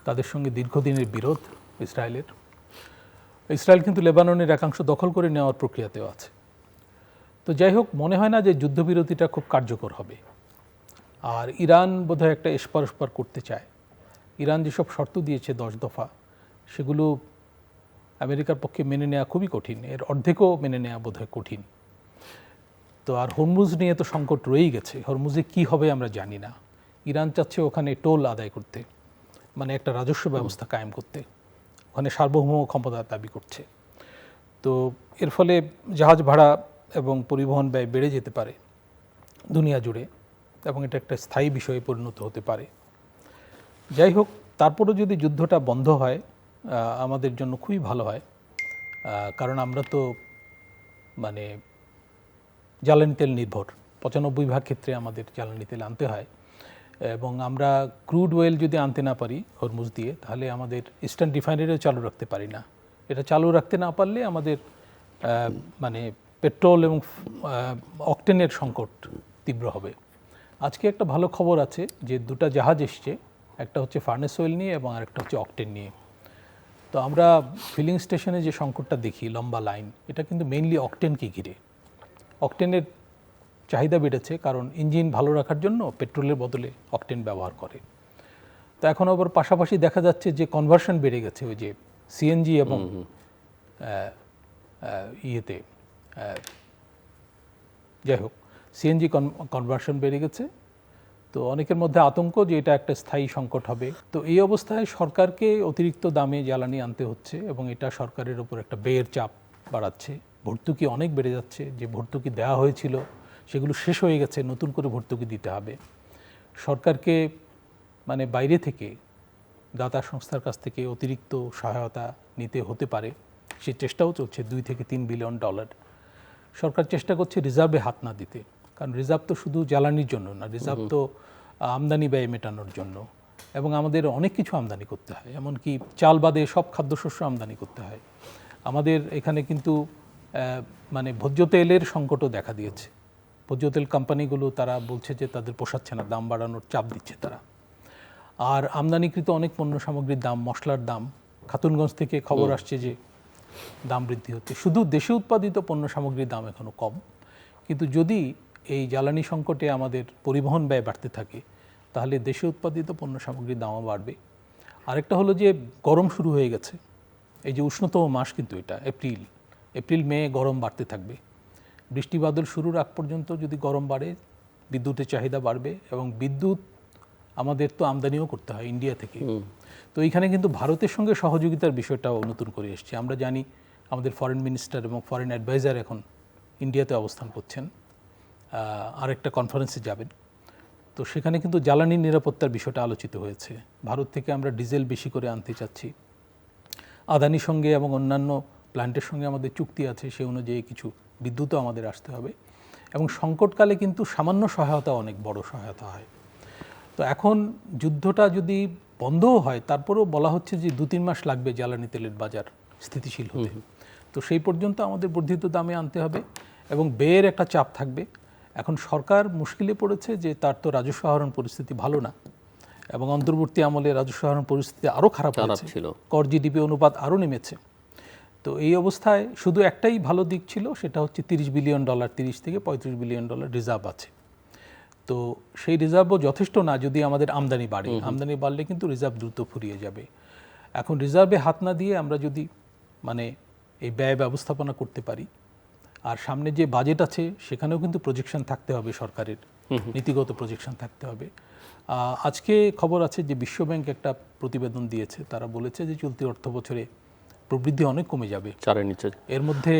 S3: তাদের সঙ্গে দীর্ঘদিনের বিরোধ ইসরায়েলের। ইসরায়েল কিন্তু লেবাননের একাংশ দখল করে নেওয়ার প্রক্রিয়াতেও আছে। তো যাই হোক, মনে হয় না যে যুদ্ধবিরতিটা খুব কার্যকর হবে। আর ইরান বোধহয় একটা এসপার করতে চায়। ইরান যেসব শর্ত দিয়েছে 10 দফা, সেগুলো আমেরিকার পক্ষে মেনে নেওয়া খুবই কঠিন, এর অর্ধেকও মেনে নেওয়া বোধহয় কঠিন। তো আর হরমুজ নিয়ে তো সংকট রয়েই গেছে, হরমুজে কি হবে আমরা জানি না। ইরান চাচ্ছে ওখানে টোল আদায় করতে, মানে একটা রাজস্ব ব্যবস্থা কায়েম করতে, ওখানে সার্বভৌম ক্ষমতা দাবি করছে। তো এর ফলে জাহাজ ভাড়া এবং পরিবহন ব্যয় বেড়ে যেতে পারে দুনিয়া জুড়ে এবং এটা একটা স্থায়ী বিষয়ে পরিণত হতে পারে। যাই হোক, তারপরও যদি যুদ্ধটা বন্ধ হয় আমাদের জন্য খুবই ভালো হয়, কারণ আমরা তো মানে জ্বালানি তেল নির্ভর, 95% ক্ষেত্রে আমাদের জ্বালানি তেল আনতে হয় এবং আমরা ক্রুড অয়েল যদি আনতে না পারি হরমুজ দিয়ে, তাহলে আমাদের ইস্টার্ন রিফাইনারিও চালু রাখতে পারি না। এটা চালু রাখতে না পারলে আমাদের মানে পেট্রোল এবং অকটেনের সংকট তীব্র হবে। আজকে একটা ভালো খবর আছে যে 2টা জাহাজ এসছে, একটা হচ্ছে ফার্নেস অয়েল নিয়ে এবং আরেকটা হচ্ছে অকটেন নিয়ে। তো আমরা ফিলিং স্টেশনে যে সংকটটা দেখি, লম্বা লাইন, এটা কিন্তু মেইনলি অকটেনকে ঘিরে। অকটেনের চাহিদা বেড়েছে কারণ ইঞ্জিন ভালো রাখার জন্য পেট্রোলের বদলে অকটেন ব্যবহার করে। তো এখন আবার পাশাপাশি দেখা যাচ্ছে যে কনভার্সন বেড়ে গেছে, ওই যে সিএনজি এবং ইয়েতে, যাই হোক, সিএনজি কনভার্সন বেড়ে গেছে। তো অনেকের মধ্যে আতঙ্ক যে এটা একটা স্থায়ী সংকট হবে। তো এই অবস্থায় সরকারকে অতিরিক্ত দামে জ্বালানি আনতে হচ্ছে এবং এটা সরকারের উপর একটা ব্যয়ের চাপ বাড়াচ্ছে। ভর্তুকি অনেক বেড়ে যাচ্ছে, যে ভর্তুকি দেওয়া হয়েছিল সেগুলো শেষ হয়ে গেছে, নতুন করে ভর্তুকি দিতে হবে। সরকারকে মানে বাইরে থেকে, দাতা সংস্থার কাছ থেকে অতিরিক্ত সহায়তা নিতে হতে পারে, সে চেষ্টাও চলছে। $2 থেকে $3 বিলিয়ন সরকার চেষ্টা করছে রিজার্ভে হাত না দিতে, কারণ রিজার্ভ তো শুধু জ্বালানির জন্য না, রিজার্ভ তো আমদানি ব্যয় মেটানোর জন্য, এবং আমাদের অনেক কিছু আমদানি করতে হয়, এমনকি চাল বাদে সব খাদ্যশস্য আমদানি করতে হয়। আমাদের এখানে কিন্তু মানে ভোজ্য তেলের সংকটও দেখা দিয়েছে। ভোজ্য তেল কোম্পানিগুলো তারা বলছে যে তাদের পোষাচ্ছে না, দাম বাড়ানোর চাপ দিচ্ছে তারা। আর আমদানিকৃত অনেক পণ্য সামগ্রীর দাম, মশলার দাম, খাতুনগঞ্জ থেকে খবর আসছে যে দাম বৃদ্ধি হচ্ছে। শুধু দেশে উৎপাদিত পণ্য সামগ্রীর দাম এখনও কম, কিন্তু যদি এই জ্বালানি সংকটে আমাদের পরিবহন ব্যয় বাড়তে থাকে তাহলে দেশে উৎপাদিত পণ্য সামগ্রীর দামও বাড়বে। আরেকটা হলো যে গরম শুরু হয়ে গেছে, এই যে উষ্ণতম মাস কিন্তু এটা এপ্রিল মে গরম বাড়তে থাকবে। বৃষ্টি বাদল শুরুর আগ পর্যন্ত যদি গরম বাড়ে, বিদ্যুতের চাহিদা বাড়বে, এবং বিদ্যুৎ আমাদের তো আমদানিও করতে হয় ইন্ডিয়া থেকে। তো এইখানে কিন্তু ভারতের সঙ্গে সহযোগিতার বিষয়টাও নতুন করে এসছে। আমরা জানি আমাদের ফরেন মিনিস্টার এবং ফরেন অ্যাডভাইজার এখন ইন্ডিয়াতে অবস্থান করছেন, আরেকটা কনফারেন্সে যাবেন। তো সেখানে কিন্তু জ্বালানি নিরাপত্তার বিষয়টা আলোচিত হয়েছে। ভারত থেকে আমরা ডিজেল বেশি করে আনতে চাচ্ছি, আদানির সঙ্গে এবং অন্যান্য প্ল্যান্টের সঙ্গে আমাদের চুক্তি আছে, সে অনুযায়ী কিছু বিদ্যুৎও আমাদের আসতে হবে, এবং সংকটকালে কিন্তু সামান্য সহায়তা অনেক বড় সহায়তা হয়। তো এখন যুদ্ধটা যদি বন্ধও হয়, তারপরেও বলা হচ্ছে যে 2-3 মাস লাগবে জ্বালানি তেলের বাজার স্থিতিশীল হতে। তো সেই পর্যন্ত আমাদের বর্ধিত দামে আনতে হবে এবং ব্যয়ের একটা চাপ থাকবে। এখন সরকার মুশকিলে পড়েছে যে তার তো রাজস্ব আহরণ পরিস্থিতি ভালো না, এবং অন্তর্বর্তী আমলে রাজস্ব আহরণ পরিস্থিতি আরও খারাপ ছিল, কর জিডিপি অনুপাত আরও নেমেছে। তো এই অবস্থায় শুধু একটাই ভালো দিক ছিল, সেটা হচ্ছে $30 বিলিয়ন, $30 থেকে $35 বিলিয়ন রিজার্ভ আছে। তো সেই রিজার্ভও যথেষ্ট না যদি আমাদের আমদানি বাড়ে। আমদানি বাড়লে কিন্তু রিজার্ভ দ্রুত ফুরিয়ে যাবে। এখন রিজার্ভে হাত না দিয়ে আমরা যদি মানে এই ব্যয় ব্যবস্থাপনা করতে পারি, আর সামনে যে বাজেট আছে সেখানেও কিন্তু প্রজেকশন থাকতে হবে, সরকারের নীতিগত প্রজেকশন থাকতে হবে। আজকে খবর আছে যে বিশ্বব্যাংক একটা প্রতিবেদন দিয়েছে, তারা বলেছে যে চলতি অর্থ বছরে প্রবৃদ্ধি অনেক কমে যাবে, 4-এর নিচে। এর মধ্যে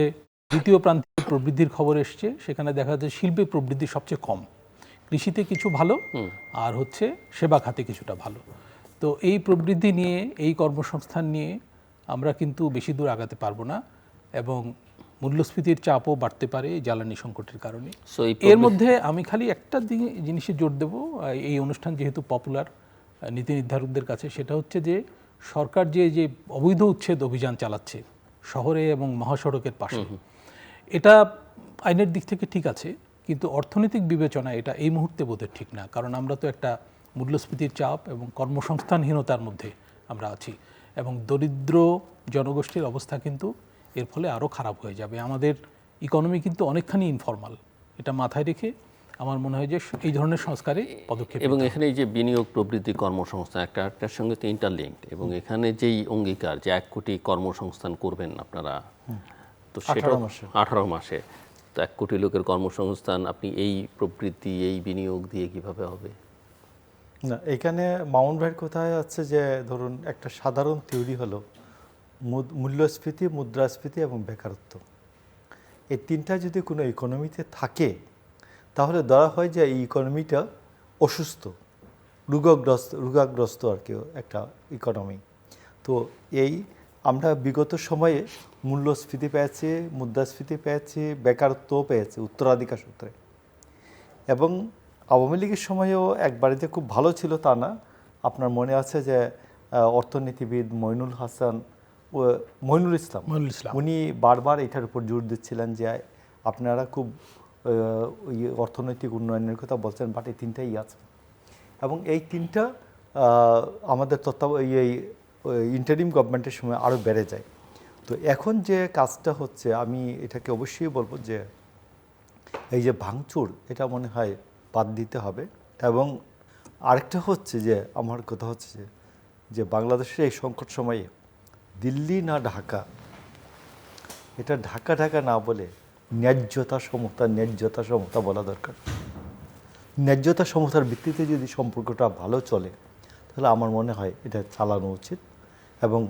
S3: দ্বিতীয় প্রান্তে প্রবৃদ্ধির খবর এসছে, সেখানে দেখা যাচ্ছে শিল্পে প্রবৃদ্ধি সবচেয়ে কম, কৃষিতে কিছু ভালো, আর হচ্ছে সেবা খাতে কিছুটা ভালো। তো এই প্রবৃদ্ধি নিয়ে, এই কর্মসংস্থান নিয়ে আমরা কিন্তু বেশি দূর আগাতে পারবো না, এবং মূল্যস্ফীতির চাপও বাড়তে পারে জ্বালানি সংকটের কারণে। এর মধ্যে আমি খালি একটা জিনিসে জোর দেব, এই অনুষ্ঠান যেহেতু পপুলার নীতি নির্ধারকদের কাছে, সেটা হচ্ছে যে সরকার যে অবৈধ উচ্ছেদ অভিযান চালাচ্ছে শহরে এবং মহাসড়কের পাশে, এটা আইনের দিক থেকে ঠিক আছে, কিন্তু অর্থনৈতিক বিবেচনা এটা এই মুহূর্তে বোধহয় ঠিক না। কারণ আমরা তো একটা মূল্যস্ফীতির চাপ এবং কর্মসংস্থানহীনতার মধ্যে আমরা আছি, এবং দরিদ্র জনগোষ্ঠীর অবস্থা কিন্তু এর ফলে আরও খারাপ হয়ে যাবে। আমাদের ইকোনমি কিন্তু অনেকখানি ইনফর্মাল, এটা মাথায় রেখে আমার মনে হয় যে এই ধরনের সংস্কারে পদক্ষেপ।
S1: এবং এখানে এই যে বিনিয়োগ, প্রবৃদ্ধি, কর্মসংস্থান একটার সঙ্গে তো ইন্টারলিঙ্কড, এবং এখানে যেই অঙ্গীকার যে 1 কোটি কর্মসংস্থান করবেন আপনারা, তো সেটা 18 মাসে, তো 1 কোটি লোকের কর্মসংস্থান আপনি এই প্রবৃদ্ধি, এই বিনিয়োগ দিয়ে কিভাবে হবে?
S2: না, এখানে মামুন ভাইয়ের কোথায় আছে যে ধরুন একটা সাধারণ থিওরি হলো মূল্যস্ফীতি, মুদ্রাস্ফীতি এবং বেকারত্ব, এই তিনটা যদি কোনো ইকোনমিতে থাকে তাহলে ধরা হয় যে এই ইকোনমিটা অসুস্থ, রোগাগ্রস্ত আর কি একটা ইকোনমি। তো এই আমরা বিগত সময়ে মূল্যস্ফীতি পেয়েছি, মুদ্রাস্ফীতি পেয়েছি, বেকারত্বও পেয়েছি উত্তরাধিকার সূত্রে। এবং আওয়ামী লীগের সময়েও একবারেতে খুব ভালো ছিল তা না। আপনার মনে আছে যে অর্থনীতিবিদ মইনুল ইসলাম উনি বারবার এটার উপর জোর দিচ্ছিলেন যে আপনারা খুব অর্থনৈতিক উন্নয়নের কথা বলছেন, বাট এই তিনটাই আছে, এবং এই তিনটা আমাদের এই ইন্টারিম গভর্নমেন্টের সময় আরও বেড়ে যায়। তো এখন যে কাজটা হচ্ছে, আমি এটাকে অবশ্যই বলবো যে এই যে ভাঙচুর, এটা মনে হয় বাদ দিতে হবে। এবং আরেকটা হচ্ছে যে আমার কথা হচ্ছে যে বাংলাদেশের এই সংকট সময়ে দিল্লি না ঢাকা, এটা ঢাকা ঢাকা না বলে ন্যায্যতা সমতা বলা দরকার। ন্যায্যতা সমতার ভিত্তিতে যদি সম্পর্কটা ভালো চলে, তাহলে আমার মনে হয় এটা চালানো উচিত। এবং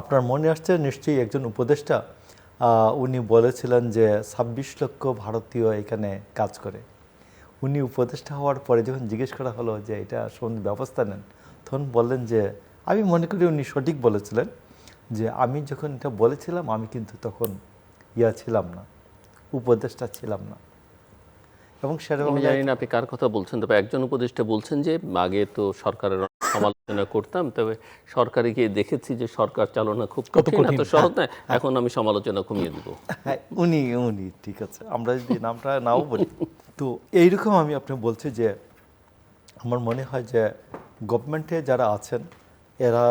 S2: আপনার মনে আসছে নিশ্চয়ই একজন উপদেষ্টা উনি বলেছিলেন যে ২৬ লক্ষ ভারতীয় এখানে কাজ করে। উনি উপদেষ্টা হওয়ার পরে যখন জিজ্ঞেস করা হলো যে এটা সম্বন্ধে ব্যবস্থা নেন, তখন বললেন যে আমি মনে করি উনি সঠিক বলেছিলেন যে আমি যখন এটা বলেছিলাম আমি কিন্তু তখন ছিলাম না, উপদেষ্টা ছিলাম না। এবং সেটা
S1: আমি জানি না আপনি কার কথা বলছেন, তবে একজন উপদেষ্টা বলছেন যে আগে তো সরকারের সমালোচনা করতাম, তবে সরকারে গিয়ে দেখেছি যে সরকার চালনা খুব কঠিন, এত সহজ নয়, এখন আমি সমালোচনা কমিয়ে দেবো।
S2: হ্যাঁ, উনি ঠিক আছে, আমরা যদি নামটা নাও বলি। তো এইরকম আমি আপনাকে বলছি যে আমার মনে হয় যে গভর্নমেন্টে যারা আছেন এরা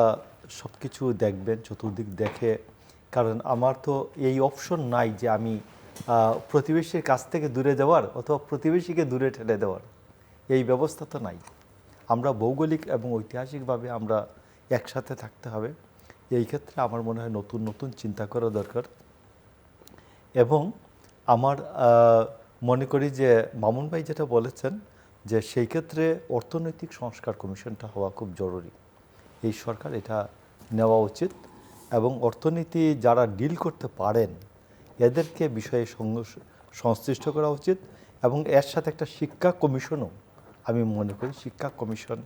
S2: সব কিছু দেখবেন, চতুর্দিক দেখে। কারণ আমার তো এই অপশন নাই যে আমি প্রতিবেশীর কাছ থেকে দূরে যাওয়ার অথবা প্রতিবেশীকে দূরে ঠেলে দেওয়ার, এই ব্যবস্থা তো নাই। আমরা ভৌগোলিক এবং ঐতিহাসিকভাবে আমরা একসাথে থাকতে হবে। এই ক্ষেত্রে আমার মনে হয় নতুন নতুন চিন্তা করা দরকার। এবং আমার মনে করি যে মামুন ভাই যেটা বলেছেন যে সেই ক্ষেত্রে অর্থনৈতিক সংস্কার কমিশনটা হওয়া খুব জরুরি। এই সরকার এটা নেওয়া উচিত এবং অর্থনীতি যারা ডিল করতে পারেন এদেরকে বিষয়ে সংশ্লিষ্ট করা উচিত। এবং এর সাথে একটা শিক্ষা কমিশনও আমি মনে করি, শিক্ষা কমিশন,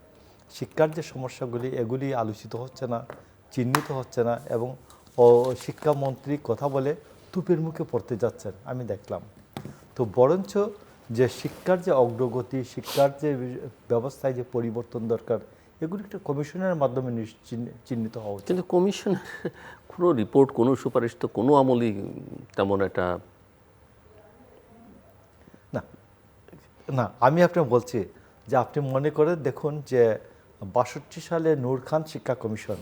S2: শিক্ষার যে সমস্যাগুলি এগুলি আলোচিত হচ্ছে না, চিহ্নিত হচ্ছে না। এবং শিক্ষামন্ত্রী কথা বলে তুপের মুখে পড়তে যাচ্ছেন আমি দেখলাম। তো বরঞ্চ যে শিক্ষার যে অগ্রগতি, শিক্ষার যে ব্যবস্থায় যে পরিবর্তন দরকার, এগুলি একটা কমিশনের মাধ্যমে চিহ্নিত হওয়া উচিত।
S1: কিন্তু কমিশনের কোনো রিপোর্ট, কোনো সুপারিশ তো কোনো আমলই তেমন একটা
S2: না, আমি আপনাকে বলছি যে আপনি মনে করে দেখুন যে ৬২ সালে নূর খান শিক্ষা কমিশন,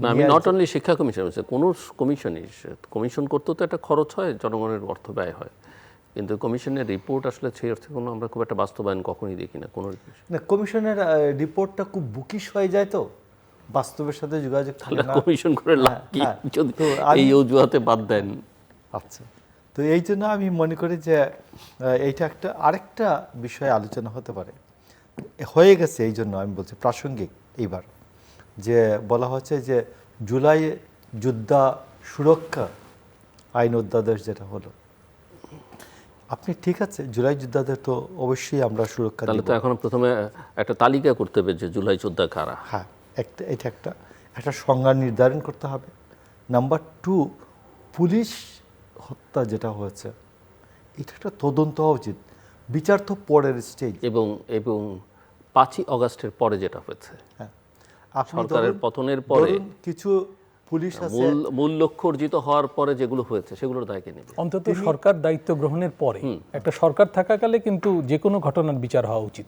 S1: না, আমি নট অনলি শিক্ষা কমিশন বলছি, কোনো কমিশনই, কমিশন করতেও তো একটা খরচ হয়, জনগণের অর্থ ব্যয় হয়, কিন্তু কমিশনের রিপোর্ট আসলে সেই অর্থে কোনো আমরা খুব একটা বাস্তবায়ন কখনই দেখি না কোনো।
S2: না, কমিশনের রিপোর্টটা খুব বুকিশ হয়ে যায়, তো বাস্তবের সাথে যোগাযোগ থাকে না।
S1: কমিশন করে লাভ কি যদি এই অজুহাতে বাদ দেন?
S2: আচ্ছা, তো এই জন্য আমি মনে করি যে এইটা একটা আরেকটা বিষয়ে আলোচনা হতে পারে, হয়ে গেছে। এই জন্য আমি বলছি প্রাসঙ্গিক এইবার যে বলা হচ্ছে যে জুলাই যোদ্ধা সুরক্ষা আইন অধ্যাদেশ যেটা হলো, আপনি ঠিক আছে, জুলাই যোদ্ধাদের তো অবশ্যই আমরা সুরক্ষা
S1: তাহলে
S2: দেব।
S1: তো এখন প্রথমে একটা তালিকা করতে হবে যে জুলাই যোদ্ধা কারা।
S2: হ্যাঁ, এটা একটা সংজ্ঞা নির্ধারণ করতে হবে। নাম্বার 2, পুলিশ হত্যা যেটা হয়েছে এটা একটা তদন্ত হওয়া উচিত, বিচার তো পরের স্টেজ।
S1: এবং 5ই অগাস্টের পরে যেটা হয়েছে,
S2: হ্যাঁ,
S1: সরকারের পতনের পরে
S2: কিছু পুলিশ আছে,
S1: মূল লক্ষ্য অর্জিত হওয়ার পরে যেগুলো হয়েছে সেগুলোর দায়কে নেবে।
S3: অন্তত সরকার দায়িত্ব গ্রহণের পরে, একটা সরকার থাকাকালে কিন্তু যে কোনো ঘটনার বিচার হওয়া উচিত।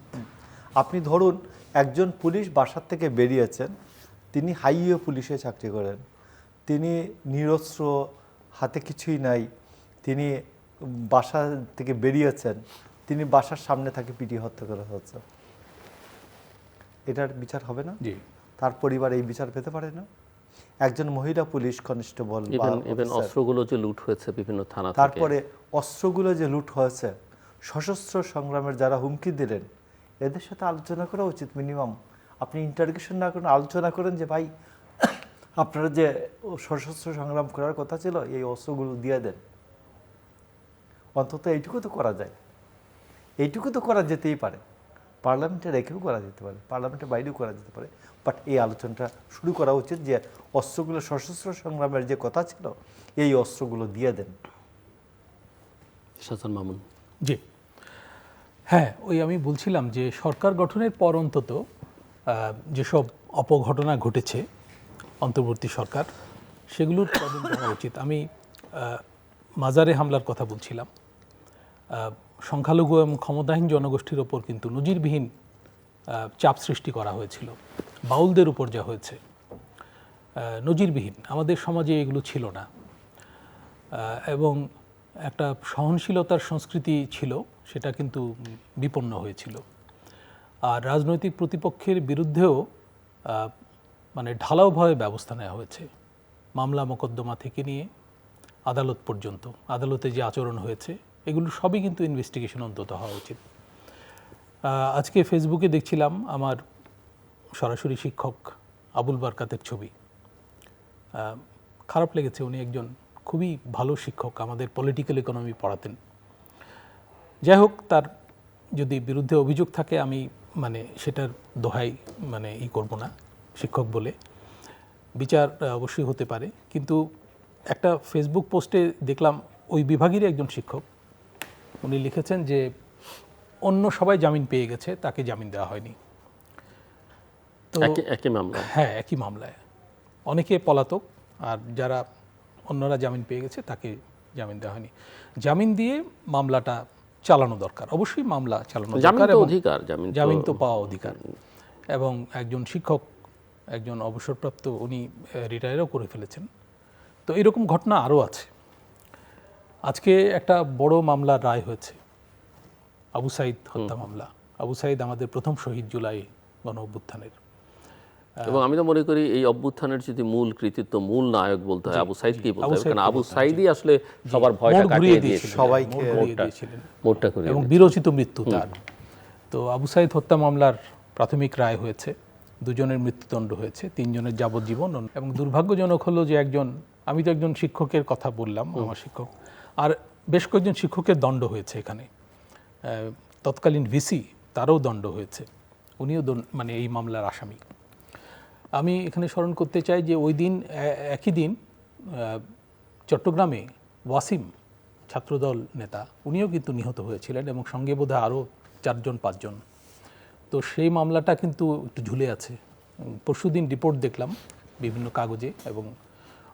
S2: আপনি ধরুন একজন পুলিশ বাসার থেকে বেরিয়েছেন, তিনি হাইওয়ে পুলিশে চাকরি করেন, তিনি নিরস্ত্র, হাতে কিছুই নাই, তিনি বাসা থেকে বেরিয়েছেন, তিনি বাসার সামনে তাকে পিটিয়ে হত্যা করা হচ্ছে, এটার বিচার হবে না?
S3: জি,
S2: তার পরিবার এই বিচার পেতে পারে না? একজন মহিলা পুলিশ কনস্টেবল,
S1: ইভেন অস্ত্রগুলো যে লুট হয়েছে বিভিন্ন থানা থেকে,
S2: তারপরে অস্ত্রগুলো যে লুট হয়েছে, সশস্ত্র সংগ্রামের যারা হুমকি দিলেন, এদের সাথে আলোচনা করা উচিত। মিনিমাম আপনি ইন্টারগেশন না করেন, আলোচনা করেন যে ভাই আপনারা যে সশস্ত্র সংগ্রাম করার কথা ছিল এই অস্ত্রগুলো দিয়ে দেন। অন্তত এইটুকু তো করা যায়, এইটুকু তো করা যেতেই পারে। পার্লামেন্টে রেখেও করা যেতে পারে, পার্লামেন্টের বাইরেও করা যেতে পারে। বাট এই আলোচনাটা শুরু করা উচিত যে অস্ত্রগুলো সশস্ত্র সংগ্রামের যে কথা ছিল এই অস্ত্রগুলো দিয়ে দেন।
S1: শাহজাহান মামুন।
S3: জি, হ্যাঁ, ওই আমি বলছিলাম যে সরকার গঠনের পর অন্তত যেসব অপঘটনা ঘটেছে অন্তর্বর্তী সরকার, সেগুলোর তদন্ত হওয়া উচিত। আমি মাজারে হামলার কথা বলছিলাম। সংখ্যালঘু এবং ক্ষমতাহীন জনগোষ্ঠীর ওপর কিন্তু নজিরবিহীন চাপ সৃষ্টি করা হয়েছিল, বাউলদের উপর যা হয়েছে নজিরবিহীন, আমাদের সমাজে এগুলো ছিল না। এবং একটা সহনশীলতার সংস্কৃতি ছিল, সেটা কিন্তু বিপন্ন হয়েছিল। আর রাজনৈতিক প্রতিপক্ষের বিরুদ্ধেও মানে ঢালাওভাবে ব্যবস্থা নেওয়া হয়েছে, মামলা মোকদ্দমা থেকে নিয়ে আদালত পর্যন্ত। আদালতে যে আচরণ হয়েছে এগুলো সবই কিন্তু ইনভেস্টিগেশন অন্তত হওয়া উচিত। আজকে ফেসবুকে দেখছিলাম আমার সরাসরি শিক্ষক আবুল বারকাতের ছবি। খারাপ লেগেছে, উনি একজন খুবই ভালো শিক্ষক, আমাদের পলিটিক্যাল ইকোনমি পড়াতেন। যাই হোক, তার যদি বিরুদ্ধে অভিযোগ থাকে আমি মানে সেটার দোহাই মানে করব না, শিক্ষক বলে বিচার অবশ্যই হতে পারে। কিন্তু একটা ফেসবুক পোস্টে দেখলাম ওই বিভাগেরই একজন শিক্ষক, উনি লিখেছেন যে অন্য সবাই জামিন পেয়ে গেছে, তাকে জামিন দেওয়া হয়নি। তো
S1: একই মামলা,
S3: হ্যাঁ, একই মামলায় অনেকে পলাতক, আর যারা অন্যরা জামিন পেয়ে গেছে তাকে জামিন দেওয়া হয়নি। জামিন দিয়ে মামলাটা চালানো দরকার, অবশ্যই মামলা চালানো দরকার,
S1: অধিকার,
S3: জামিন তো পাওয়া অধিকার। এবং একজন শিক্ষক, একজন অবসরপ্রাপ্ত, উনি রিটায়ারও করে ফেলেছেন। তো এরকম ঘটনা আরও আছে। আজকে একটা বড় মামলার রায় হয়েছে, আবু সাইদ হত্যা মামলা। আবু সাইদ আমাদের প্রথম শহীদ জুলাই গণ অভ্যুত্থানের।
S1: এবং আমি তো মনে করি এই অভ্যুত্থানের যদি মূল কৃতিত্ব, মূল নায়ক বলতে হয় আবু সাইদকেই বলতে হবে, কারণ আবু সাইদই আসলে সবার ভয়টা কাটিয়ে দিয়েছিলেন,
S3: সবাইকে দিয়েছিলেন,
S1: মোড়টা করে
S3: এবং বিরচিত মৃত্যু তার। তো আবু সাইদ হত্যা মামলার প্রাথমিক রায় হয়েছে, দুজনের মৃত্যুদণ্ড হয়েছে, 3 জনের যাবজ্জীবন। এবং দুর্ভাগ্যজনক হলো যে আমি তো একজন শিক্ষকের কথা বললাম, আমার শিক্ষক, আর বেশ কয়েকজন শিক্ষকের দণ্ড হয়েছে এখানে। তৎকালীন ভিসি, তারও দণ্ড হয়েছে, উনিও মানে এই মামলার আসামি। আমি এখানে স্মরণ করতে চাই যে ওই দিন, একই দিন চট্টগ্রামে ওয়াসিম ছাত্রদল নেতা, উনিও কিন্তু নিহত হয়েছিলেন, এবং সঙ্গে বোধহয় আরও 4-5 জন। তো সেই মামলাটা কিন্তু একটু ঝুলে আছে। পরশুদিন রিপোর্ট দেখলাম বিভিন্ন কাগজে এবং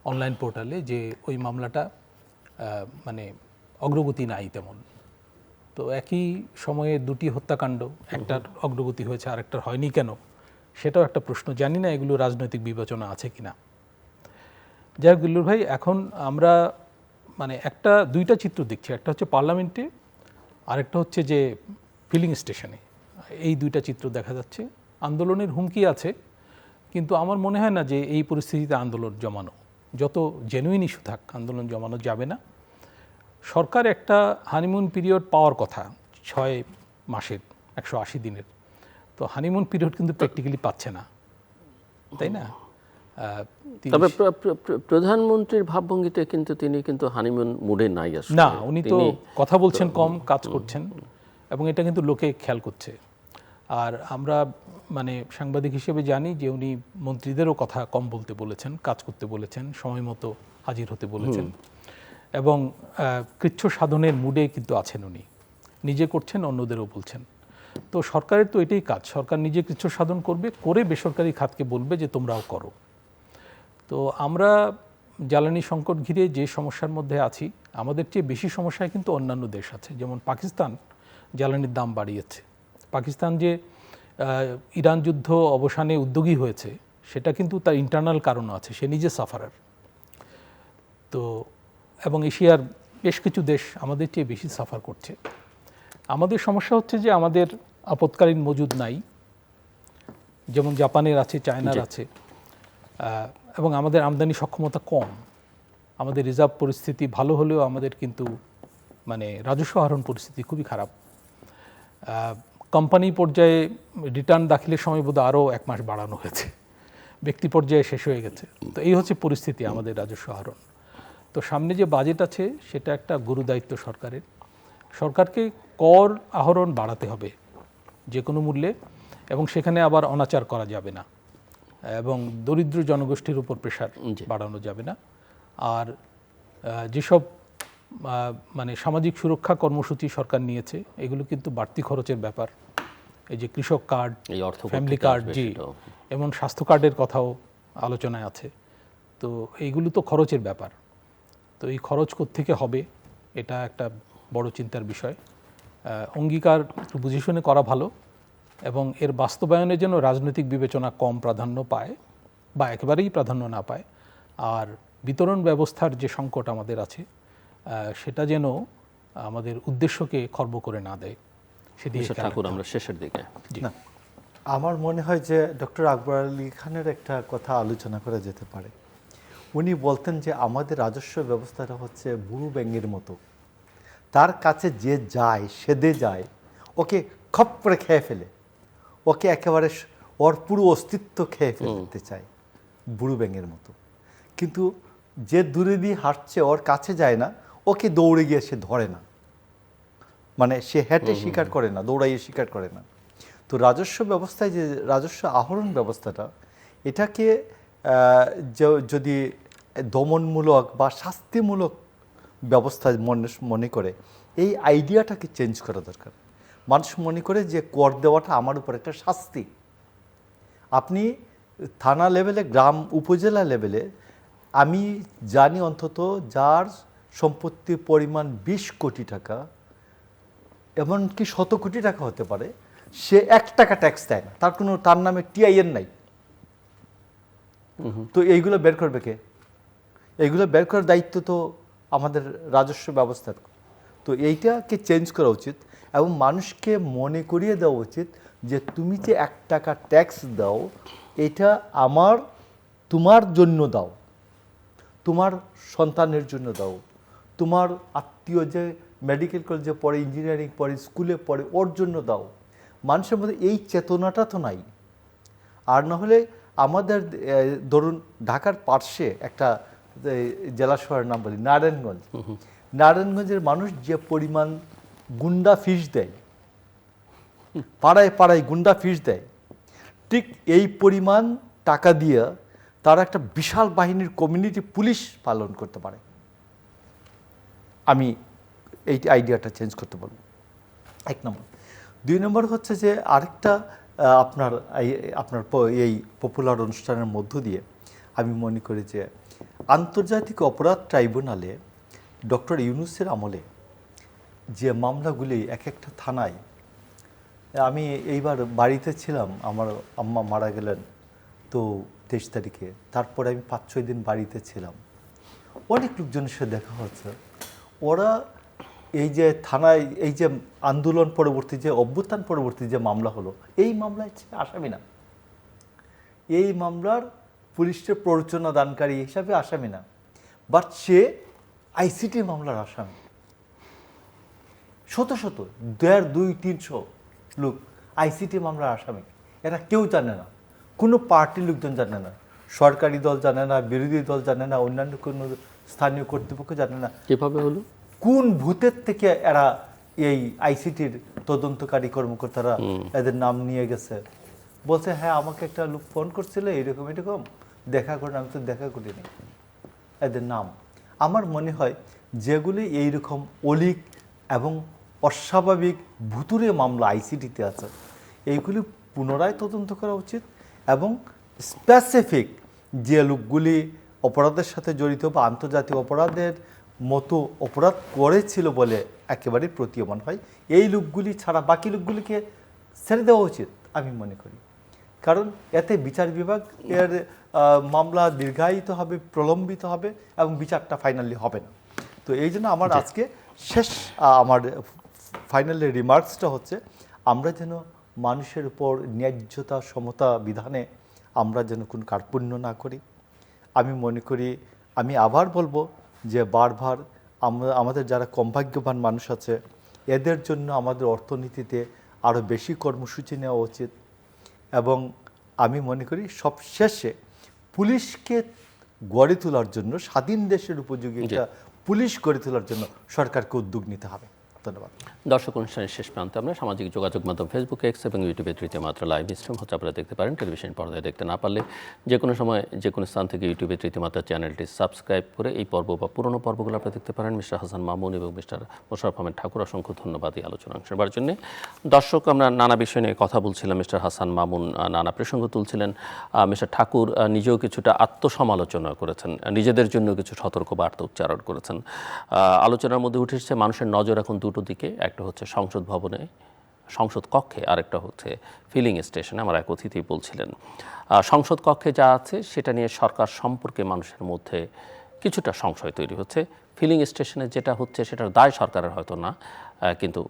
S3: অনলাইন পোর্টালে যে ওই মামলাটা মানে অগ্রগতি নাই তেমন। তো একই সময়ে 2টি হত্যাকাণ্ড, একটার অগ্রগতি হয়েছে আর একটার হয়নি কেন, সেটাও একটা প্রশ্ন। জানি না এগুলো রাজনৈতিক বিবেচনা আছে কিনা। যাই হোক দিলুর ভাই, এখন আমরা মানে 2টা চিত্র দেখছি, একটা হচ্ছে পার্লামেন্টে, আরেকটা হচ্ছে যে ফিলিং স্টেশনে। এই 2টা চিত্র দেখা যাচ্ছে। আন্দোলনের হুমকি আছে, কিন্তু আমার মনে হয় না যে এই পরিস্থিতিতে আন্দোলন জমানো, যত জেনুইন ইস্যু থাক, আন্দোলন জমানো যাবে না। সরকার একটা হানিমুন পিরিয়ড পাওয়ার কথা, 6 মাসের, 180 দিনের। তো হানিমুন পিরিয়ড কিন্তু প্র্যাকটিক্যালি পাচ্ছে না, তাই না?
S1: তবে প্রধানমন্ত্রীর ভাবভঙ্গিতে কিন্তু তিনি কিন্তু হানিমুন মুডে নাই আসলে।
S3: না, উনি তো কথা বলছেন কম, কাজ করছেন, এবং এটা কিন্তু লোকে খেয়াল করছে। আর আমরা মানে সাংবাদিক হিসেবে জানি যে উনি মন্ত্রীদেরও কথা কম বলতে বলেছেন, কাজ করতে বলেছেন, সময় মতো হাজির হতে বলেছেন, এবং কৃচ্ছ সাধনের মুডে কিন্তু আছেন উনি, নিজে করছেন, অন্যদেরও বলছেন। তো সরকারের তো এটাই কাজ, সরকার নিজে কৃচ্ছ সাধন করবে, করে বেসরকারি খাতকে বলবে যে তোমরাও করো। তো আমরা জ্বালানি সংকট ঘিরে যে সমস্যার মধ্যে আছি, আমাদের চেয়ে বেশি সমস্যায় কিন্তু অন্যান্য দেশ আছে। যেমন পাকিস্তান জ্বালানির দাম বাড়িয়েছে। পাকিস্তান যে ইরান যুদ্ধ অবসানে উদ্যোগী হয়েছে, সেটা কিন্তু তার ইন্টারনাল কারণও আছে, সে নিজে সাফারার। তো এবং এশিয়ার বেশ কিছু দেশ আমাদের চেয়ে বেশি সাফার করছে। আমাদের সমস্যা হচ্ছে যে আমাদের আপৎকালীন মজুদ নাই, যেমন জাপানের আছে, চায়নার আছে, এবং আমাদের আমদানি সক্ষমতা কম। আমাদের রিজার্ভ পরিস্থিতি ভালো হলেও আমাদের কিন্তু মানে রাজস্ব আহরণ পরিস্থিতি খুবই খারাপ। কোম্পানি পর্যায়ে রিটার্ন দাখিলের সময় বোধহয় আরও 1 মাস বাড়ানো হয়েছে, ব্যক্তি পর্যায়ে শেষ হয়ে গেছে। তো এই হচ্ছে পরিস্থিতি আমাদের রাজস্ব আহরণ। তো সামনে যে বাজেট আছে সেটা একটা গুরুদায়িত্ব সরকারের। সরকারকে কর আহরণ বাড়াতে হবে যে কোনো মূল্যে, এবং সেখানে আবার অনাচার করা যাবে না, এবং দরিদ্র জনগোষ্ঠীর উপর প্রেশার বাড়ানো যাবে না। আর যেসব মানে সামাজিক সুরক্ষা কর্মসূচি সরকার নিয়েছে, এগুলো কিন্তু বাড়তি খরচের ব্যাপার। এই যে কৃষক কার্ড, ফ্যামিলি কার্ড, এবং স্বাস্থ্য কার্ডের কথাও আলোচনায় আছে। তো এইগুলো তো খরচের ব্যাপার। তো এই খরচ কোত্থেকে হবে, এটা একটা বড় চিন্তার বিষয়। অঙ্গীকার একটু বুঝে শুনে করা ভালো, এবং এর বাস্তবায়নের জন্য রাজনৈতিক বিবেচনা কম প্রাধান্য পায়, বা একেবারেই প্রাধান্য না পায়, আর বিতরণ ব্যবস্থার যে সংকট আমাদের আছে সেটা যেন আমাদের উদ্দেশ্যকে খর্ব করে না দেয়। সেদিকে
S1: মিস্টার ঠাকুর, আমরা শেষের দিকে।
S3: জি।
S2: না, আমার মনে হয় যে ডক্টর আকবর আলী খানের একটা কথা আলোচনা করা যেতে পারে। উনি বলতেন যে আমাদের রাজস্ব ব্যবস্থাটা হচ্ছে বুড়ো ব্যাঙের মতো, তার কাছে যে যায় সেদে যায়, ওকে খপ করে খেয়ে ফেলে, ওকে একেবারে ওর পুরো অস্তিত্ব খেয়ে ফেলতে চায়, বুড়ো ব্যাঙের মতো। কিন্তু যে দূরে দিয়ে হাঁটছে ওর কাছে যায় না, ওকে দৌড়ে গিয়ে সে ধরে না, মানে সে হেঁটে শিকার করে না, দৌড়াইয়ে শিকার করে না। তো রাজস্ব ব্যবস্থায় যে রাজস্ব আহরণ ব্যবস্থাটা, এটাকে যদি দমনমূলক বা শাস্তিমূলক ব্যবস্থা মনে করে, এই আইডিয়াটাকে চেঞ্জ করা দরকার। মানুষ মনে করে যে কর দেওয়াটা আমার উপর একটা শাস্তি। আপনি থানা লেভেলে, গ্রাম উপজেলা লেভেলে আমি জানি অন্তত যার সম্পত্তির পরিমাণ 20 কোটি টাকা, এমনকি 100 কোটি টাকা হতে পারে, সে 1 টাকা ট্যাক্স দেয় না, তার নামে টিআইএন নাই। তো এইগুলো বের করবে কে? এইগুলো বের করার দায়িত্ব তো আমাদের রাজস্ব ব্যবস্থার। তো এইটাকে চেঞ্জ করা উচিত এবং মানুষকে মনে করিয়ে দেওয়া উচিত যে তুমি যে 1 টাকা ট্যাক্স দাও, এটা তোমার জন্য দাও, তোমার সন্তানের জন্য দাও, তোমার আত্মীয় যে মেডিকেল কলেজে পড়ে, ইঞ্জিনিয়ারিং পড়ে, স্কুলে পড়ে, ওর জন্য দাও। মানুষের মধ্যে এই চেতনাটা তো নাই। আর না হলে আমাদের ধরুন ঢাকার পার্শ্বে একটা জেলা শহরের নাম বলি, নারায়ণগঞ্জ। নারায়ণগঞ্জের মানুষ যে পরিমাণ গুন্ডা ফিস দেয়, পাড়ায় পাড়ায় গুন্ডা ফিস দেয়, ঠিক এই পরিমাণ টাকা দিয়ে তারা একটা বিশাল বাহিনীর কমিউনিটি পুলিশ পালন করতে পারে। আমি এই আইডিয়াটা চেঞ্জ করতে বলব, 1 নম্বর। 2 নম্বর হচ্ছে যে আরেকটা আপনার এই পপুলার অনুষ্ঠানের মধ্য দিয়ে আমি মনে করি যে আন্তর্জাতিক অপরাধ ট্রাইব্যুনালে ডক্টর ইউনূসের আমলে যে মামলাগুলি এক একটা থানায়, আমি এইবার বাড়িতে ছিলাম, আমার আম্মা মারা গেলেন তো 23 তারিখে, তারপরে আমি 5-6 দিন বাড়িতে ছিলাম, অনেক লোকজনের সাথে দেখা হচ্ছে। ওরা এই যে থানায় এই যে আন্দোলন পরবর্তী যে অভ্যুত্থান পরবর্তী যে মামলা হলো, এই মামলায় আসামি না, এই মামলার পুলিশের প্ররোচনা দানকারী হিসাবে আসামি না, বাট সে আইসিটি মামলার আসামি। শত শত 150-200-300 লোক আইসিটি মামলার আসামি। এরা কেউ জানে না, কোনো পার্টির লোকজন জানে না, সরকারি দল জানে না, বিরোধী দল জানে না, অন্যান্য কোনো স্থানীয় কর্তৃপক্ষ জানে না।
S1: কিভাবে হলো?
S2: কোন ভূতের থেকে এরা এই আইসিটির তদন্তকারী কর্মকর্তারা এদের নাম নিয়ে গেছে, বলছে হ্যাঁ আমাকে একটা লোক ফোন করছিল এরকম এরকম, দেখা করেন, আমি তো দেখা করিনি। এদের নাম আমার মনে হয় যেগুলি এইরকম অলিক এবং অস্বাভাবিক ভুতুরে মামলা আইসিটিতে আছে, এইগুলি পুনরায় তদন্ত করা উচিত এবং স্পেসিফিক যে লোকগুলি অপরাধের সাথে জড়িত বা আন্তর্জাতিক অপরাধের মতো অপরাধ করেছিল বলে একেবারে প্রতীয়মান হয়, এই লোকগুলি ছাড়া বাকি লোকগুলিকে ছেড়ে দেওয়া উচিত আমি মনে করি। কারণ এতে বিচার বিভাগ এর মামলা দীর্ঘায়িত হবে, প্রলম্বিত হবে এবং বিচারটা ফাইনালি হবে না। তো এই জন্য আমার আজকে শেষ আমার ফাইনালি রিমার্কসটা হচ্ছে, আমরা যেন মানুষের উপর ন্যায্যতা সমতা বিধানে আমরা যেন কোনো কার্পণ্য না করি। আমি মনে করি, আমি আবার বলবো যে বারবার আমাদের যারা কমভাগ্যবান মানুষ আছে এদের জন্য আমাদের অর্থনীতিতে আরও বেশি কর্মসূচি নেওয়া উচিত। এবং আমি মনে করি সবশেষে পুলিশকে গড়ে তোলার জন্য, স্বাধীন দেশের উপযোগী একটা পুলিশ গড়ে তোলার জন্য সরকারকে উদ্যোগ নিতে হবে। ধন্যবাদ।
S1: দর্শক, অনুষ্ঠানের শেষ প্রান্তে আমরা সামাজিক যোগাযোগ মাধ্যম ফেসবুক, এক্স এবং ইউটিউবে তৃতীয় মাত্রা লাইভ স্ট্রিম হচ্ছে, আপনারা দেখতে পারেন। টেলিভিশন পর্দায় দেখতে না পারলে যে কোনো সময় যে কোনো স্থান থেকে ইউটিউবে তৃতীয় মাত্রা চ্যানেলটি সাবস্ক্রাইব করে এই পর্ব বা পুরনো পর্বগুলো আপনারা দেখতে পারেন। মিস্টার হাসান মামুন এবং মিস্টার মোশাররফ আহমেদ ঠাকুর, অসংখ্য ধন্যবাদ এই আলোচনা অংশ নেবার জন্য। দর্শক, আমরা নানা বিষয় নিয়ে কথা বলছিলাম। মিস্টার হাসান মামুন নানা প্রসঙ্গ তুলছিলেন, মিস্টার ঠাকুর নিজেও কিছুটা আত্মসমালোচনা করেছেন, নিজেদের জন্য কিছু সতর্ক বার্তা উচ্চারণ করেছেন। আলোচনার মধ্যে উঠে এসেছে মানুষের নজর এখন দুটো দিকে, একটা হচ্ছে সংসদ ভবনে সংসদ কক্ষে, আরেকটা হচ্ছে ফিলিং স্টেশনে। আমার এক অতিথি বলছিলেন সংসদ কক্ষে যা আছে সেটা নিয়ে সরকার সম্পর্কে মানুষের মধ্যে কিছুটা সংশয় তৈরি হচ্ছে। ফিলিং স্টেশনে যেটা হচ্ছে সেটার দায় সরকারের হয়তো না, কিন্তু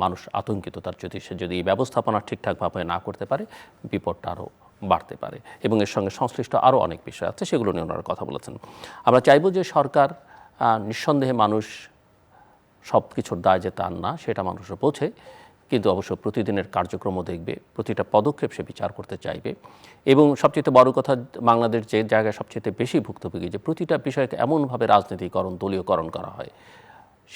S1: মানুষ আতঙ্কিত। তার সে যদি এই ব্যবস্থাপনা ঠিকঠাকভাবে না করতে পারে বিপদটা আরও বাড়তে পারে, এবং এর সঙ্গে সংশ্লিষ্ট আরও অনেক বিষয় আছে, সেগুলো নিয়ে ওনারা কথা বলেছেন। আমরা চাইব যে সরকার, নিঃসন্দেহে মানুষ সব কিছুর দায় যে তার না সেটা মানুষও বোঝে, কিন্তু অবশ্য প্রতিদিনের কার্যক্রমও দেখবে, প্রতিটা পদক্ষেপ সে বিচার করতে চাইবে। এবং সবচেয়ে বড় কথা, বাংলাদেশ যে জায়গায় সবচেয়ে বেশি ভুক্তভোগী, যে প্রতিটা বিষয়কে এমনভাবে রাজনীতিকরণ, দলীয়করণ করা হয়,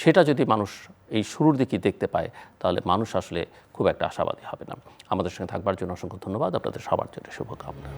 S1: সেটা যদি মানুষ এই শুরুর দিকে দেখতে পায় তাহলে মানুষ আসলে খুব একটা আশাবাদী হবে না। আমাদের সঙ্গে থাকবার জন্য অসংখ্য ধন্যবাদ। আপনাদের সবার জন্য শুভকামনা।